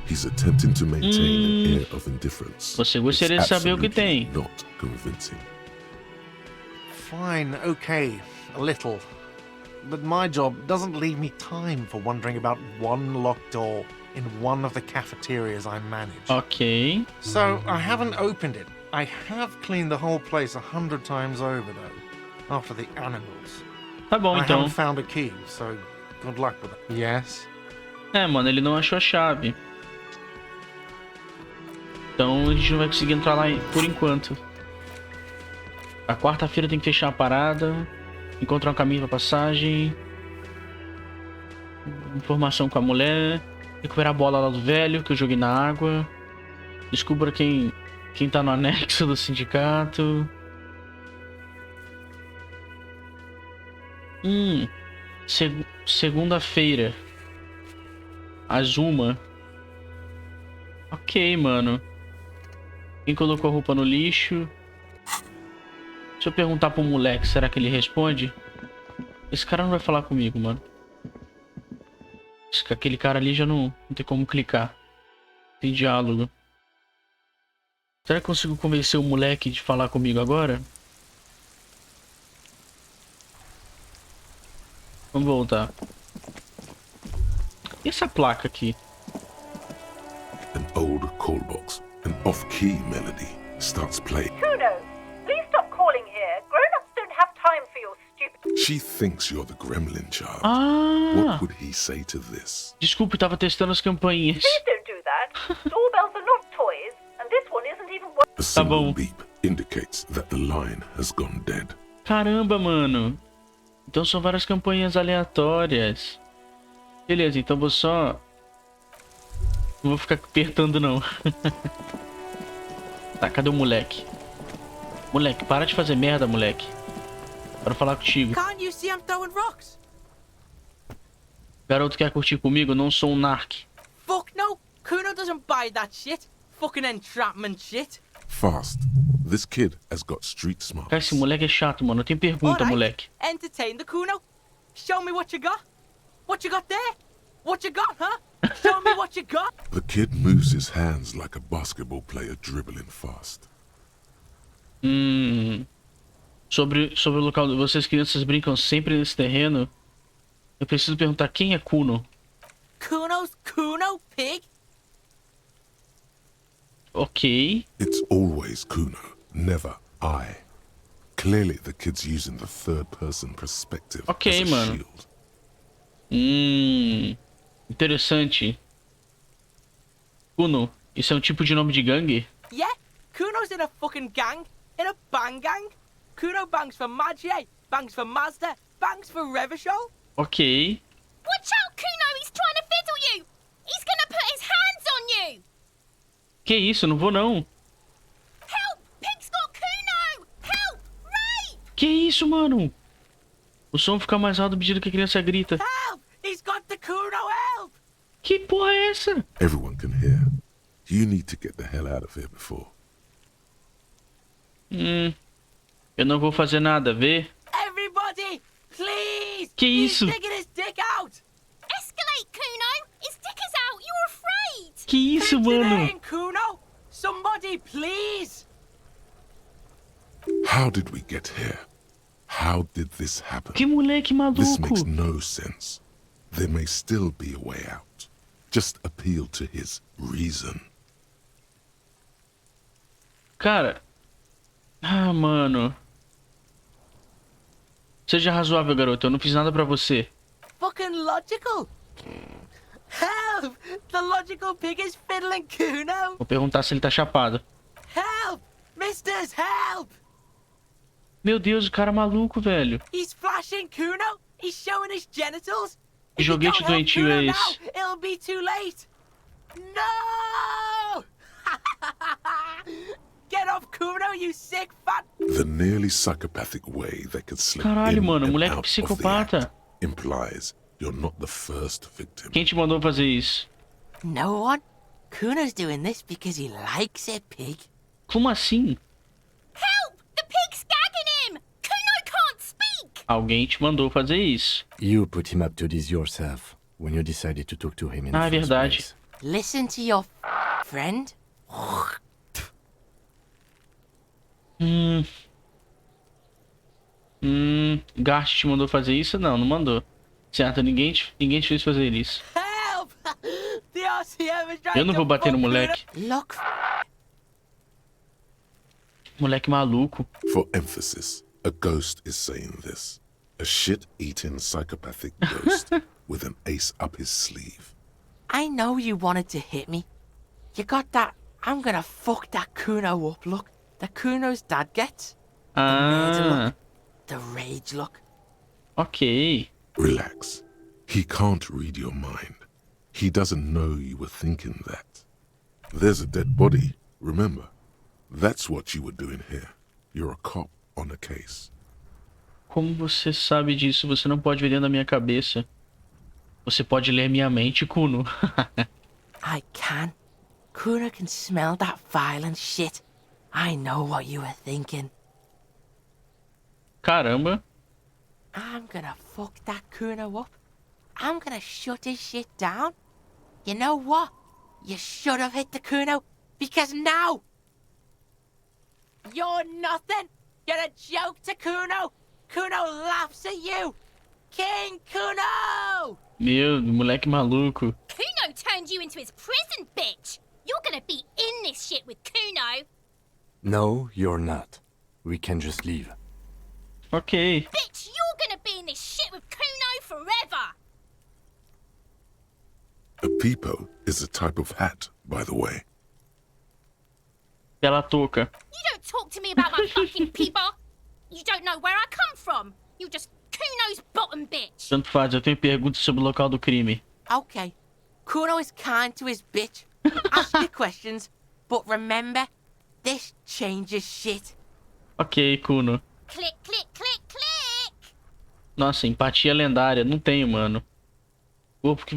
[SPEAKER 2] He's attempting to maintain an air of indifference.
[SPEAKER 1] Você gostaria de saber o que tem.
[SPEAKER 2] Absolutely not convincing.
[SPEAKER 8] Fine, okay, a little. But my job doesn't leave me time for wondering about one locked door in one of the cafeterias I manage.
[SPEAKER 1] Ok.
[SPEAKER 8] So I haven't opened it, I have cleaned the whole place 100 times over, though, after the animals.
[SPEAKER 1] Tá bom,
[SPEAKER 8] I
[SPEAKER 1] então.
[SPEAKER 8] haven't found a key, so good luck with it. Yes?
[SPEAKER 1] É, mano, ele não achou a chave. Então a gente não vai conseguir entrar lá por enquanto. A quarta-feira tem que fechar a parada. Encontrar um caminho pra passagem. Informação com a mulher. Recuperar a bola lá do velho que eu joguei na água. Descubra quem tá no anexo do sindicato. Segunda-feira. Azuma. Ok, mano. Quem colocou a roupa no lixo? Se eu perguntar pro moleque, será que ele responde? Esse cara não vai falar comigo, mano. Aquele cara ali já não tem como clicar. Tem diálogo. Será que eu consigo convencer o moleque de falar comigo agora? Vamos voltar. E essa placa aqui?
[SPEAKER 2] An old call box, an off-key melody starts playing.
[SPEAKER 9] Cuno, please stop calling here. Grown-ups don't have time for your stupid...
[SPEAKER 2] She thinks you're the gremlin child.
[SPEAKER 1] Ah!
[SPEAKER 2] What would he say to this?
[SPEAKER 1] Desculpe, eu tava testando as campainhas.
[SPEAKER 9] Please don't do that. Doorbells are not toys, and this one isn't even...
[SPEAKER 2] A single beep indicates that the line has gone dead.
[SPEAKER 1] Caramba, mano. Então são várias campanhas aleatórias. Beleza, então vou só... Não vou ficar apertando, não. Tá, cadê o moleque? Moleque, para de fazer merda, moleque. Para falar contigo.
[SPEAKER 7] Can't you see I'm throwing rocks?
[SPEAKER 1] Garoto quer curtir comigo? Não sou um narc.
[SPEAKER 7] Fuck no! Cuno doesn't buy that shit. Fucking entrapment shit.
[SPEAKER 2] Fast. This kid has got street smarts.
[SPEAKER 1] Cara, esse moleque é chato, mano. Eu tenho pergunta, moleque.
[SPEAKER 7] Entertain the Cuno. Show me what you got. What you got there? What you got, huh? Show me what you got.
[SPEAKER 2] The kid moves his hands like a basketball player dribbling fast.
[SPEAKER 1] Sobre o local... Vocês crianças brincam sempre nesse terreno? Eu preciso perguntar quem é Cuno.
[SPEAKER 7] Cuno's Cuno, pig?
[SPEAKER 1] Ok.
[SPEAKER 2] It's always Cuno, never I. Clearly the kid's using the third-person perspective
[SPEAKER 1] Ok,
[SPEAKER 2] as a
[SPEAKER 1] mano.
[SPEAKER 2] shield.
[SPEAKER 1] Interessante. Cuno, isso é um tipo de nome de gangue?
[SPEAKER 7] Yeah, Cuno's in a fucking gang. In a bang gang. Cuno bangs for Magie, bangs for Mazda, bangs for Revachol.
[SPEAKER 1] Ok.
[SPEAKER 10] Watch out, Cuno! He's trying to fiddle you! He's gonna put his hands on you!
[SPEAKER 1] Que isso? Não vou não.
[SPEAKER 10] Help! Pig's got Cuno! Help! Rape!
[SPEAKER 1] Que isso, mano? O som fica mais alto à medida que a criança grita.
[SPEAKER 7] Help! He's got the Cuno, help!
[SPEAKER 1] Que porra é essa?
[SPEAKER 2] Everyone can hear. You need to get the hell out of here before.
[SPEAKER 1] Eu não vou fazer nada, vê?
[SPEAKER 7] Everybody, please!
[SPEAKER 1] Que
[SPEAKER 7] He's
[SPEAKER 1] isso?
[SPEAKER 7] sticking his dick out!
[SPEAKER 10] Escalate, Cuno! His dick is out! You're afraid!
[SPEAKER 1] Que isso, mano?
[SPEAKER 7] Entertain, Cuno! Somebody, please!
[SPEAKER 2] How did we get here? How did this happen?
[SPEAKER 1] Que moleque
[SPEAKER 2] This makes
[SPEAKER 1] maluco.
[SPEAKER 2] no sense. There may still be a way out. Just appeal to his reason.
[SPEAKER 1] Cara. Ah, mano. Seja razoável, garoto. Eu não fiz nada pra você.
[SPEAKER 7] Fucking logical! Help! The logical pig is fiddling Cuno!
[SPEAKER 1] Vou perguntar se ele tá chapado.
[SPEAKER 7] Help! Misters, help!
[SPEAKER 1] Meu Deus, o cara é maluco, velho.
[SPEAKER 7] He's flashing Cuno! He's showing his genitals!
[SPEAKER 1] Que
[SPEAKER 7] If you
[SPEAKER 1] joguete
[SPEAKER 7] don't help
[SPEAKER 1] doentio
[SPEAKER 7] Cuno
[SPEAKER 1] é
[SPEAKER 7] now,
[SPEAKER 1] esse?
[SPEAKER 7] it'll be too late! No! Get off Cuno, you sick fat...
[SPEAKER 2] The nearly psychopathic way they could slip
[SPEAKER 1] Caralho,
[SPEAKER 2] in
[SPEAKER 1] mano,
[SPEAKER 2] and
[SPEAKER 1] moleque
[SPEAKER 2] out of the
[SPEAKER 1] psicopata.
[SPEAKER 2] act implies you're not the first victim.
[SPEAKER 1] Quem te mandou fazer isso?
[SPEAKER 7] No one? Cuno's doing this because he likes it, pig.
[SPEAKER 1] Como assim?
[SPEAKER 10] Help! The pig's gagging him! Cuno can't speak!
[SPEAKER 1] Alguém te mandou fazer isso.
[SPEAKER 4] You put him up to this yourself when you decided to talk to him in the
[SPEAKER 1] Ah, é
[SPEAKER 4] first
[SPEAKER 1] verdade.
[SPEAKER 4] place.
[SPEAKER 7] Listen to your friend.
[SPEAKER 1] Gart te mandou fazer isso? Não, não mandou. Certo, ninguém te fez fazer isso.
[SPEAKER 7] Help! The RCM is trying
[SPEAKER 1] Eu não vou
[SPEAKER 7] to
[SPEAKER 1] bater no
[SPEAKER 7] fuck
[SPEAKER 1] moleque.
[SPEAKER 7] Cuno. Look.
[SPEAKER 1] Moleque maluco.
[SPEAKER 2] For emphasis, a ghost is saying this. A shit-eating psychopathic ghost with an ace up his sleeve.
[SPEAKER 11] I know you wanted to hit me. You got that I'm gonna fuck that Cuno up look that Cuno's dad gets. The murder look. The rage look.
[SPEAKER 1] Ok.
[SPEAKER 2] Relax. He can't read your mind. He doesn't know you were thinking that. There's a dead body, remember? That's what you were doing here. You're a cop on a case.
[SPEAKER 1] Como você sabe disso? Você não pode ver dentro da minha cabeça. Você pode ler minha mente, Cuno.
[SPEAKER 11] I can. Cuno can smell that violent shit. I know what you were thinking.
[SPEAKER 1] Caramba.
[SPEAKER 11] I'm gonna fuck that Cuno up. I'm gonna shut his shit down. You know what? You should have hit the Cuno, because now you're nothing. You're a joke to Cuno. Cuno laughs at you. King Cuno!
[SPEAKER 1] Meu, moleque maluco.
[SPEAKER 10] Cuno turned you into his prison, bitch! You're gonna be in this shit with Cuno!
[SPEAKER 4] No, you're not. We can just leave.
[SPEAKER 1] Ok.
[SPEAKER 10] Bitch, you're gonna be in this shit with Cuno forever!
[SPEAKER 2] A peepo is a type of hat, by the way.
[SPEAKER 1] Ela toca.
[SPEAKER 10] You don't talk to me about my fucking people! You don't know where I come from! You're just Cuno's bottom bitch!
[SPEAKER 1] Tanto faz, eu tenho perguntas sobre o local do crime.
[SPEAKER 11] Okay. Cuno is kind to his bitch. Ask your questions, but remember, this changes shit.
[SPEAKER 1] Ok, Cuno.
[SPEAKER 10] Click, click, click, click!
[SPEAKER 1] Nossa, empatia lendária. Não tenho, mano. Corpo que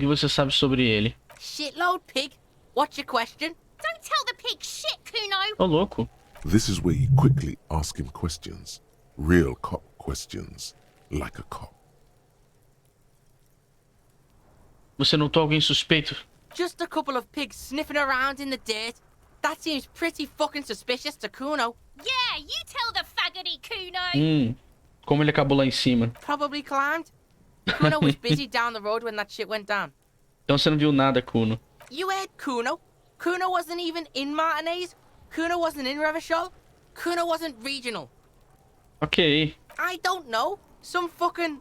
[SPEAKER 1] você sabe sobre ele.
[SPEAKER 11] Shitload pig. What's your question?
[SPEAKER 10] Don't tell the pig shit, Cuno!
[SPEAKER 1] Ô, louco.
[SPEAKER 2] This is where you quickly ask him questions. Real cop questions. Like a cop.
[SPEAKER 1] Você notou alguém suspeito?
[SPEAKER 11] Just a couple of pigs sniffing around in the dirt. That seems pretty fucking suspicious to Cuno.
[SPEAKER 10] Yeah, you tell the faggoty, Cuno!
[SPEAKER 1] Como ele acabou lá em cima?
[SPEAKER 11] Probably climbed. Cuno was busy down the road when that shit went down.
[SPEAKER 1] Então você não viu nada, Cuno.
[SPEAKER 11] You heard Cuno? Cuno wasn't even in Martinez. Cuno wasn't in Revachol. Cuno wasn't regional.
[SPEAKER 1] Ok.
[SPEAKER 11] I don't know. Some fucking...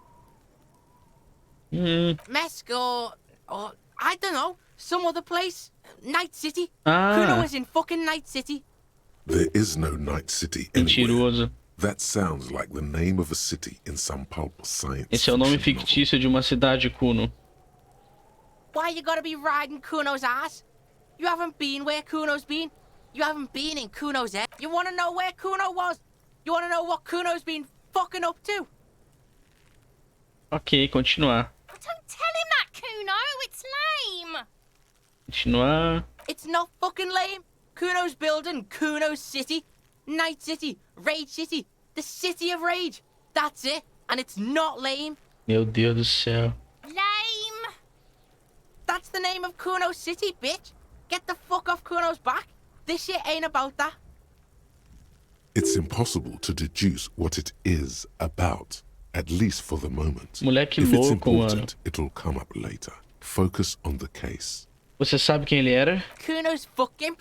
[SPEAKER 11] Mesk or I don't know. Some other place. Night City. Cuno was in fucking Night City.
[SPEAKER 2] There is no Night City anywhere.
[SPEAKER 1] Mentiroso.
[SPEAKER 2] That sounds like the name of a city in some pulp science.
[SPEAKER 1] Esse é o nome
[SPEAKER 2] fiction
[SPEAKER 1] fictício de uma cidade, Cuno.
[SPEAKER 11] Why you gotta be riding Cuno's ass? You haven't been where Cuno's been. You haven't been in Cuno's head. You wanna know where Cuno was? You wanna know what Cuno's been fucking up to?
[SPEAKER 1] Ok, continuar.
[SPEAKER 10] Don't tell him that, Cuno! It's lame!
[SPEAKER 1] Continuar.
[SPEAKER 11] It's not fucking lame. Cuno's building Cuno's city. Night City. Rage City. The City of Rage. That's it. And it's not lame.
[SPEAKER 1] Meu Deus do céu.
[SPEAKER 10] Lame!
[SPEAKER 11] That's the name of Cuno's city, bitch. Get the fuck off Cuno's back. This shit ain't about that.
[SPEAKER 2] It's impossible to deduce what it is about, at least for the moment.
[SPEAKER 1] Moleque
[SPEAKER 2] If it's
[SPEAKER 1] louco, mano.
[SPEAKER 2] important, it'll come up later. Focus on the case.
[SPEAKER 1] Você sabe quem ele era?
[SPEAKER 11] Cuno's fuck imp.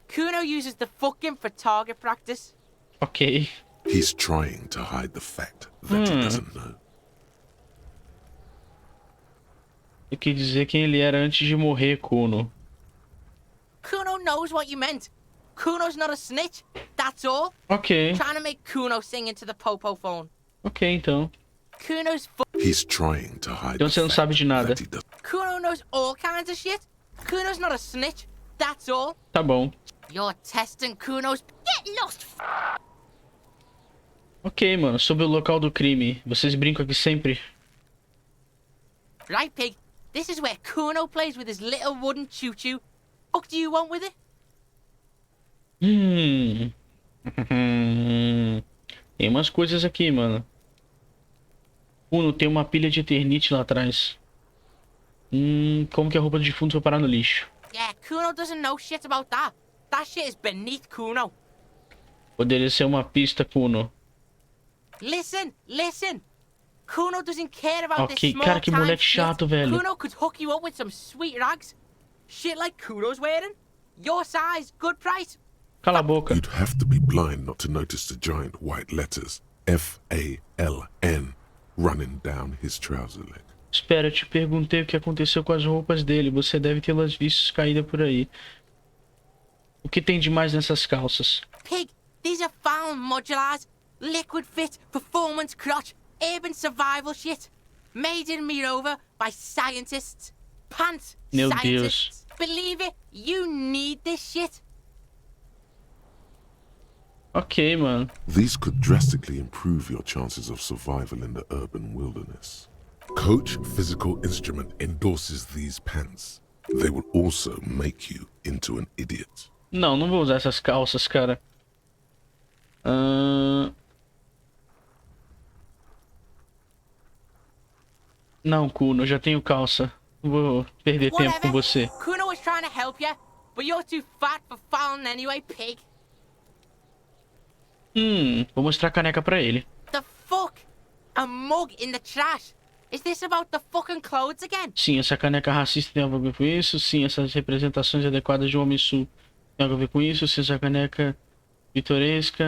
[SPEAKER 11] Cuno uses the fuck imp for target practice.
[SPEAKER 1] Ok.
[SPEAKER 2] He's trying to hide the fact that he doesn't know.
[SPEAKER 1] Eu quis dizer quem ele era antes de morrer, Cuno.
[SPEAKER 11] Cuno knows what you meant. Cuno's not a snitch. That's all.
[SPEAKER 1] Ok.
[SPEAKER 11] Trying to make Cuno sing into the popo phone.
[SPEAKER 1] Ok, então.
[SPEAKER 11] Cuno's
[SPEAKER 2] He's trying to hide
[SPEAKER 1] Então
[SPEAKER 2] the
[SPEAKER 1] você não
[SPEAKER 2] fact
[SPEAKER 1] sabe de nada.
[SPEAKER 2] that he does.
[SPEAKER 11] Cuno knows all kinds of shit. Cuno's not a snitch. That's all.
[SPEAKER 1] Tá bom.
[SPEAKER 11] You're testing Cuno's...
[SPEAKER 10] Get lost!
[SPEAKER 1] Ok, mano. Sobre o local do crime. Vocês brincam aqui sempre?
[SPEAKER 11] Right, pig. This is where Cuno plays with his little wooden choo-choo. What do you want with it?
[SPEAKER 1] Tem umas coisas aqui, mano. Cuno, tem uma pilha de eternite lá atrás. Como que a roupa de fundo foi parar no lixo?
[SPEAKER 11] Yeah, Cuno doesn't know shit about that. That shit is beneath Cuno.
[SPEAKER 1] Poderia ser uma pista, Cuno.
[SPEAKER 11] Listen, listen. Cuno doesn't care about
[SPEAKER 1] Ok,
[SPEAKER 11] this small
[SPEAKER 1] cara, que
[SPEAKER 11] time
[SPEAKER 1] moleque
[SPEAKER 11] shit.
[SPEAKER 1] chato, velho.
[SPEAKER 11] Cuno could hook you up with some sweet rags. Shit like Cuno's wearing. Your size, good price.
[SPEAKER 1] Cala a boca.
[SPEAKER 2] You'd have to be blind not to notice the giant white letters F-A-L-N running down his trouser leg.
[SPEAKER 1] Espera, eu te perguntei o que aconteceu com as roupas dele. Você deve tê-las visto caídas por aí. O que tem de mais nessas calças?
[SPEAKER 11] Pig, these are found modulars. Liquid fit, performance crotch, urban survival shit. Made in me over by scientists. Pants,
[SPEAKER 1] Meu
[SPEAKER 11] scientists.
[SPEAKER 1] Deus.
[SPEAKER 11] Believe it, you need this shit.
[SPEAKER 1] Ok, mano.
[SPEAKER 2] These could drastically improve your chances of survival in the urban wilderness. Coach Physical Instrument endorses these pants. They will also make you into an idiot.
[SPEAKER 1] Não, não vou usar essas calças, cara. Não, Cuno, eu já tenho calça. Não vou perder tempo com você.
[SPEAKER 11] Cuno was trying to help you, but you're too fat for Falando anyway, pig.
[SPEAKER 1] Vou mostrar a caneca pra ele.
[SPEAKER 11] The fuck? A mug in the trash? Is this about the fucking clothes again?
[SPEAKER 1] Sim, essa caneca racista tem algo a ver com isso. Sim, essas representações adequadas de um homem sul tem algo a ver com isso. Sim, essa caneca pitoresca.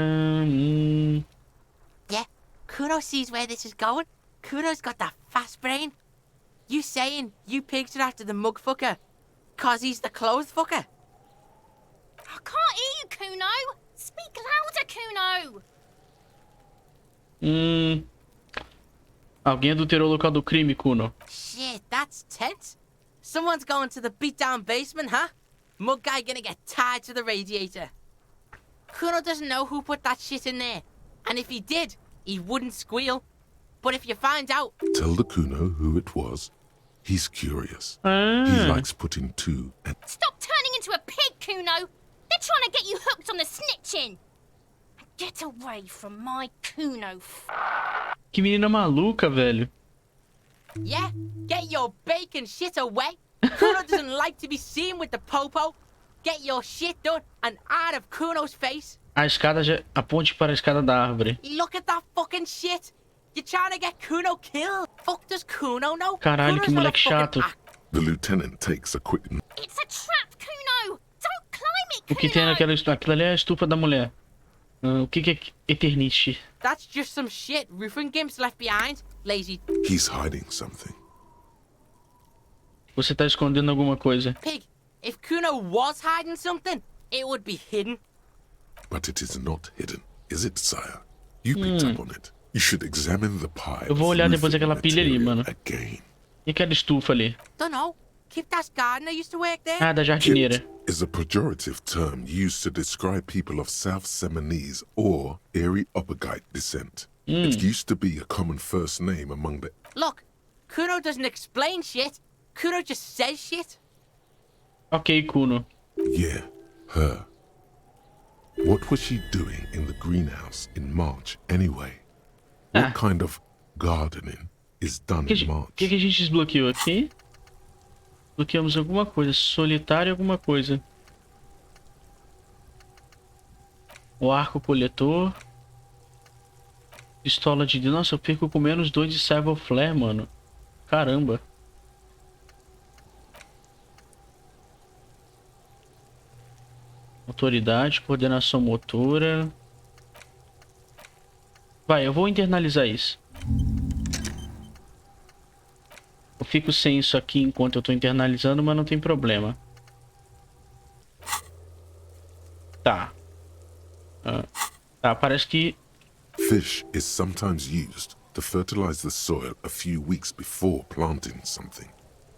[SPEAKER 11] Yeah, Cuno sees where this is going. Cuno's got that fast brain. You saying you pigs are after the mug fucker? Cause he's the clothes fucker?
[SPEAKER 10] I can't hear you, Cuno. Speak louder, Cuno.
[SPEAKER 1] Alguém adulterou o local do crime, Cuno.
[SPEAKER 11] Shit, that's tense. Someone's going to the beat-down basement, huh? Mug guy gonna get tied to the radiator. Cuno doesn't know who put that shit in there. And if he did, he wouldn't squeal. But if you find out...
[SPEAKER 2] Tell the Cuno who it was. He's curious. He likes putting two and...
[SPEAKER 10] Stop turning into a pig, Cuno. They're trying to get you hooked on the snitching. Get away from my Cuno.
[SPEAKER 1] Que menina maluca, velho.
[SPEAKER 11] Yeah, get your bacon shit away. Cuno doesn't like to be seen with the popo. Get your shit done and out of Cuno's face.
[SPEAKER 1] A escada já... Aponte para a escada da árvore.
[SPEAKER 11] Look at that fucking shit. You're trying to get Cuno killed. Fuck does Cuno know?
[SPEAKER 1] Caralho, que moleque chato.
[SPEAKER 2] The lieutenant takes a quick...
[SPEAKER 10] It's a trap, Cuno. Don't climb it,
[SPEAKER 1] O que tem naquela estufa? Aquilo ali é a estufa da mulher. O que é Eternite?
[SPEAKER 11] That's just some shit roofing gimps left behind. Lazy.
[SPEAKER 2] He's hiding something.
[SPEAKER 1] Você tá escondendo alguma coisa.
[SPEAKER 11] Pig, if Cuno was hiding something, it would be hidden.
[SPEAKER 2] But it is not hidden, is it, sire? You picked up on it. You should examine the pile.
[SPEAKER 1] Eu vou olhar depois daquela pilha ali, mano.
[SPEAKER 2] Again.
[SPEAKER 1] E aquela estufa ali?
[SPEAKER 11] Don't know. Keep that gardener used to work there.
[SPEAKER 1] Ah, da jardineira.
[SPEAKER 2] Gypt is a pejorative term used to describe people of South Seminese or Erie-Opagite descent. It used to be a common first name among the...
[SPEAKER 11] Look, Cuno doesn't explain shit. Cuno just says shit.
[SPEAKER 1] Ok, Cuno.
[SPEAKER 2] Yeah, her. What was she doing in the greenhouse in March anyway? What kind of gardening is done in March?
[SPEAKER 1] O que a gente desbloqueou aqui? Bloqueamos alguma coisa. Solitário alguma coisa. O arco coletor. Pistola de... Nossa, eu perco com menos 2 de Cyber Flare, mano. Caramba. Autoridade, coordenação motora. Vai, eu vou internalizar isso. Eu fico sem isso aqui enquanto eu tô internalizando, mas não tem problema. Tá. Tá, parece que...
[SPEAKER 2] Fish is sometimes used to fertilize the soil a few weeks before planting something.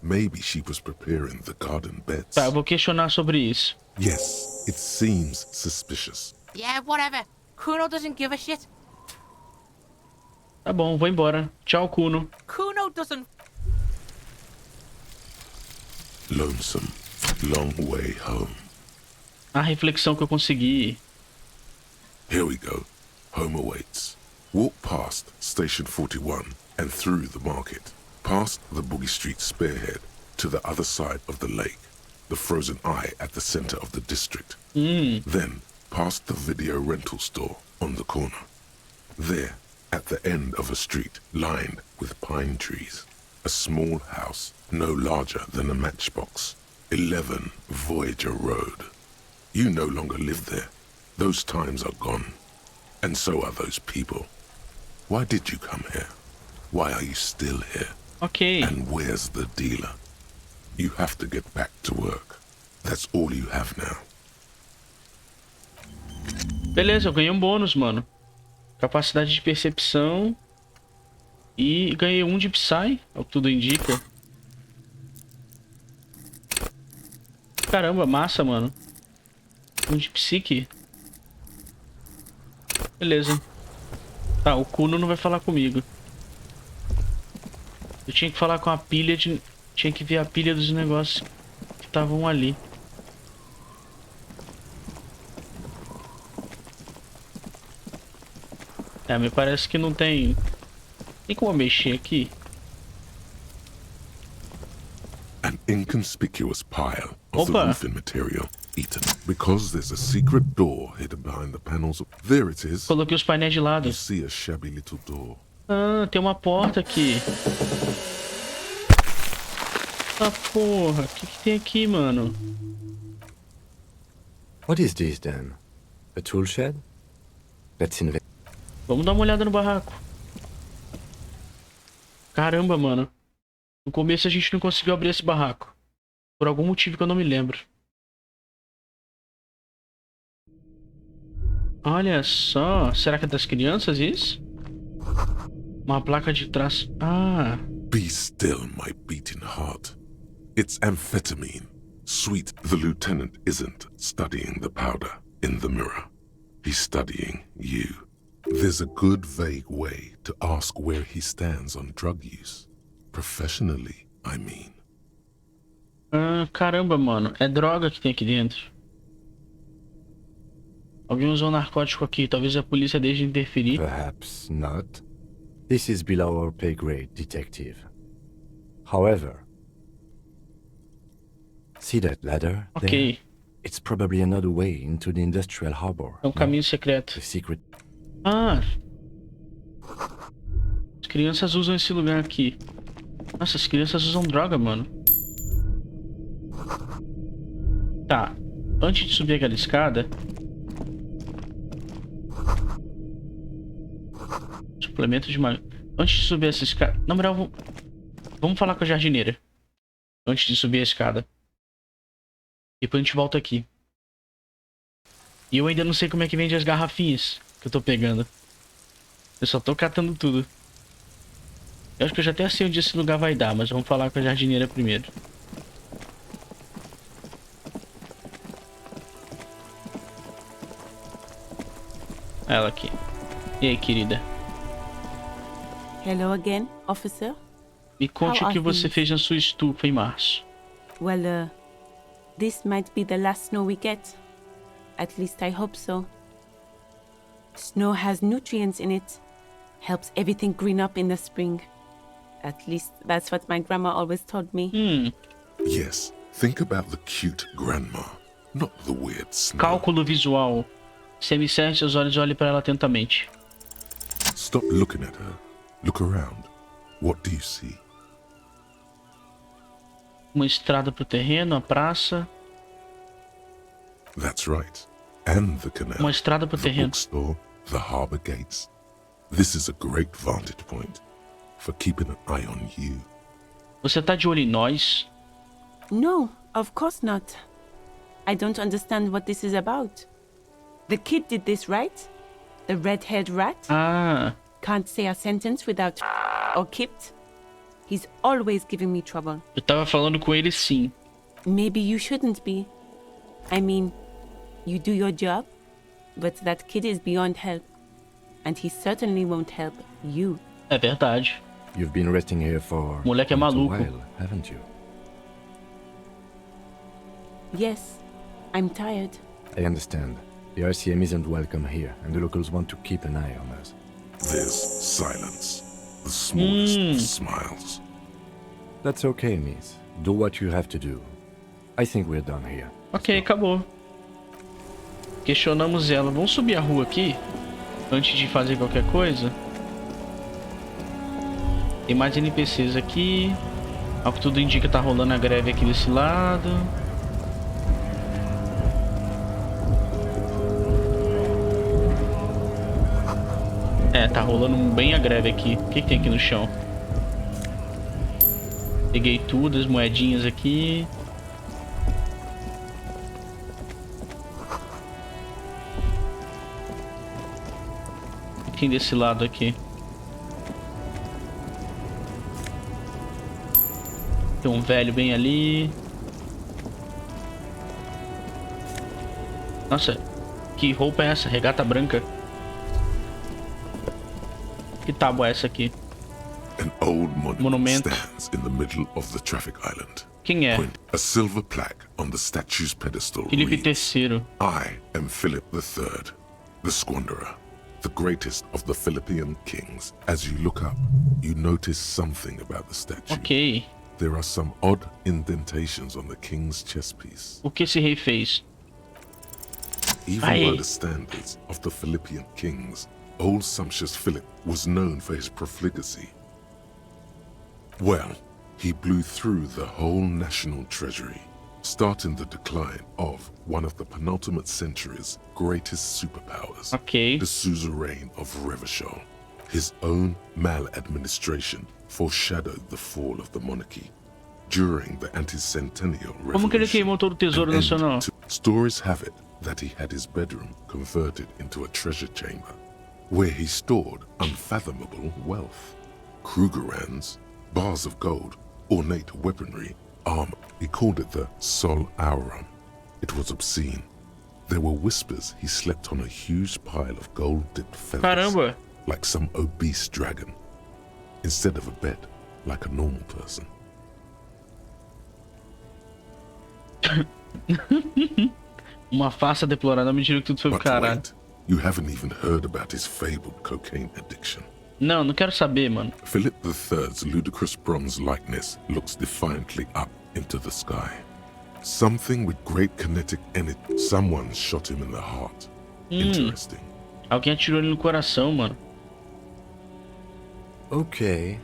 [SPEAKER 2] Maybe she was preparing the garden beds.
[SPEAKER 1] Tá, eu vou questionar sobre isso.
[SPEAKER 2] Yes, it seems suspicious.
[SPEAKER 11] Yeah, whatever. Cuno doesn't give a shit.
[SPEAKER 1] Tá bom, vou embora. Tchau, Cuno.
[SPEAKER 11] Cuno doesn't...
[SPEAKER 2] Lonesome, long way home.
[SPEAKER 1] A reflexão que eu consegui.
[SPEAKER 2] Here we go. Home awaits. Walk past Station 41 and through the market. Past the Boogie Street spearhead to the other side of the lake. The frozen eye at the center of the district. Then past the video rental store on the corner. There, at the end of a street lined with pine trees. A small house, no larger than a matchbox. 11 Voyager Road. You no longer live there. Those times are gone. And so are those people. Why did you come here? Why are you still here?
[SPEAKER 1] Ok.
[SPEAKER 2] And where's the dealer? You have to get back to work. That's all you have now.
[SPEAKER 1] Beleza, eu ganhei um bônus, mano. Capacidade de percepção. E ganhei um de Psy, é o que tudo indica. Caramba, massa, mano. Um de Psique. Beleza. Tá, o Cuno não vai falar comigo. Eu tinha que falar com a pilha de... Tinha que ver a pilha dos negócios que estavam ali. É, me parece que não tem... Tem como mexer aqui?
[SPEAKER 2] An inconspicuous pile of the
[SPEAKER 1] Opa!
[SPEAKER 2] roofing material eaten because there's a secret door hidden behind the panels of... There it is.
[SPEAKER 1] Coloquei os painéis de lado.
[SPEAKER 2] You see a shabby little door.
[SPEAKER 1] Ah, tem uma porta aqui. Ah, porra. O que tem aqui, mano?
[SPEAKER 4] What is this then? A tool shed? Let's investigate.
[SPEAKER 1] Vamos dar uma olhada no barraco. Caramba, mano. No começo a gente não conseguiu abrir esse barraco. Por algum motivo que eu não me lembro. Olha só. Será que é das crianças isso? Uma placa de trás. Ah.
[SPEAKER 2] Be still, my beating heart. It's amphetamine. Sweet, the lieutenant isn't studying the powder in the mirror. He's studying you. There's a good, vague way to ask where he stands on drug use. Professionally, I mean.
[SPEAKER 1] Ah, caramba, mano. É droga que tem aqui dentro. Alguém usou narcótico aqui. Talvez a polícia deixe de interferir.
[SPEAKER 4] Perhaps not. This is below our pay grade, detective. However, see that ladder
[SPEAKER 1] Ok.
[SPEAKER 4] there? It's probably another way into the industrial harbor.
[SPEAKER 1] É um caminho secreto.
[SPEAKER 4] The secret.
[SPEAKER 1] Ah. As crianças usam esse lugar aqui. Nossa, as crianças usam droga, mano. Tá. Antes de subir aquela escada... Suplemento de magia. Antes de subir essa escada... Na moral, vamos falar com a jardineira. Antes de subir a escada. Depois a gente volta aqui. E eu ainda não sei como é que vende as garrafinhas que eu tô pegando. Eu só tô catando tudo. Eu acho que eu já até sei onde esse lugar vai dar, mas vamos falar com a jardineira primeiro. Ela aqui. E aí, querida?
[SPEAKER 12] Hello again, officer.
[SPEAKER 1] Me conte
[SPEAKER 12] How
[SPEAKER 1] o que
[SPEAKER 12] are
[SPEAKER 1] você
[SPEAKER 12] things?
[SPEAKER 1] fez na sua estufa em março.
[SPEAKER 12] Well, this might be the last snow we get. At least I hope so. Snow has nutrients in it. Helps everything green up in the spring. At least that's what my grandma always told me.
[SPEAKER 2] Yes, think about the cute grandma, not the weird snow.
[SPEAKER 1] Cálculo visual. Semicerte seus olhos e olhe para ela atentamente.
[SPEAKER 2] Stop looking at her. Look around. What do you see?
[SPEAKER 1] Uma estrada pro terreno, a praça.
[SPEAKER 2] That's right. And the canal.
[SPEAKER 1] Uma estrada pro
[SPEAKER 2] the
[SPEAKER 1] terreno.
[SPEAKER 2] bookstore, the harbor gates. This is a great vantage point for keeping an eye on you.
[SPEAKER 1] Você tá de olho em nós?
[SPEAKER 12] No, of course not. I don't understand what this is about. The kid did this, right? The red-haired rat?
[SPEAKER 1] Ah,
[SPEAKER 12] Can't say a sentence without or kipped. He's always giving me trouble.
[SPEAKER 1] eu tava falando com ele sim.
[SPEAKER 12] Maybe you shouldn't be. I mean, you do your job, but that kid is beyond help. And he certainly won't help you.
[SPEAKER 1] É verdade.
[SPEAKER 4] You've been resting here for
[SPEAKER 1] Moleque é
[SPEAKER 4] quite a
[SPEAKER 1] maluco.
[SPEAKER 4] while, haven't you?
[SPEAKER 12] Yes, I'm tired.
[SPEAKER 4] I understand. The RCM isn't welcome here, and the locals want to keep an eye on us.
[SPEAKER 2] There's silence. The smallest of smiles.
[SPEAKER 4] That's okay, miss. Do what you have to do. I think we're done here.
[SPEAKER 1] Ok, acabou. Questionamos ela. Vamos subir a rua aqui? Antes de fazer qualquer coisa. Tem mais NPCs aqui. Ao que tudo indica, tá rolando a greve aqui desse lado. É, tá rolando bem a greve aqui. O que tem aqui no chão? Peguei tudo, as moedinhas aqui. O que tem desse lado aqui? Tem um velho bem ali. Nossa, que roupa é essa? Regata branca. Que tábua é essa aqui?
[SPEAKER 2] An old
[SPEAKER 1] Monumento.
[SPEAKER 2] stands in the middle of the traffic island.
[SPEAKER 1] Quem é?
[SPEAKER 2] A silver plaque on the statue's pedestal
[SPEAKER 1] Felipe
[SPEAKER 2] reads,
[SPEAKER 1] III.
[SPEAKER 2] I am Philip III, the Squanderer, the greatest of the Philippian kings. As you look up, you notice something about the statue.
[SPEAKER 1] Ok.
[SPEAKER 2] There are some odd indentations on the king's chest piece.
[SPEAKER 1] O que esse rei fez?
[SPEAKER 2] Even by the standards of the Philippian kings, old sumptuous Philip was known for his profligacy. Well, he blew through the whole national treasury, starting the decline of one of the penultimate century's greatest superpowers, the suzerain of Revachol. His own maladministration foreshadowed the fall of the monarchy during the anti-centennial revolution.
[SPEAKER 1] Como que ele queimou todo o tesouro nacional?
[SPEAKER 2] Stories have it that he had his bedroom converted into a treasure chamber, where he stored unfathomable wealth. Krugerrands, bars of gold, ornate weaponry, armor. He called it the Sol Aurum. It was obscene. There were whispers he slept on a huge pile of gold-dipped feathers, like some obese dragon, instead of a bed, like a normal person.
[SPEAKER 1] Uma farsa deplorável, me diga que tudo foi pro caralho.
[SPEAKER 2] You haven't even heard about his fabled cocaine addiction.
[SPEAKER 1] Não, não quero saber, mano.
[SPEAKER 2] Philip III's ludicrous bronze likeness looks defiantly up into the sky. Something with great kinetic energy. Someone shot him in the heart. Interesting.
[SPEAKER 1] Alguém atirou ele no coração, mano.
[SPEAKER 4] Okay,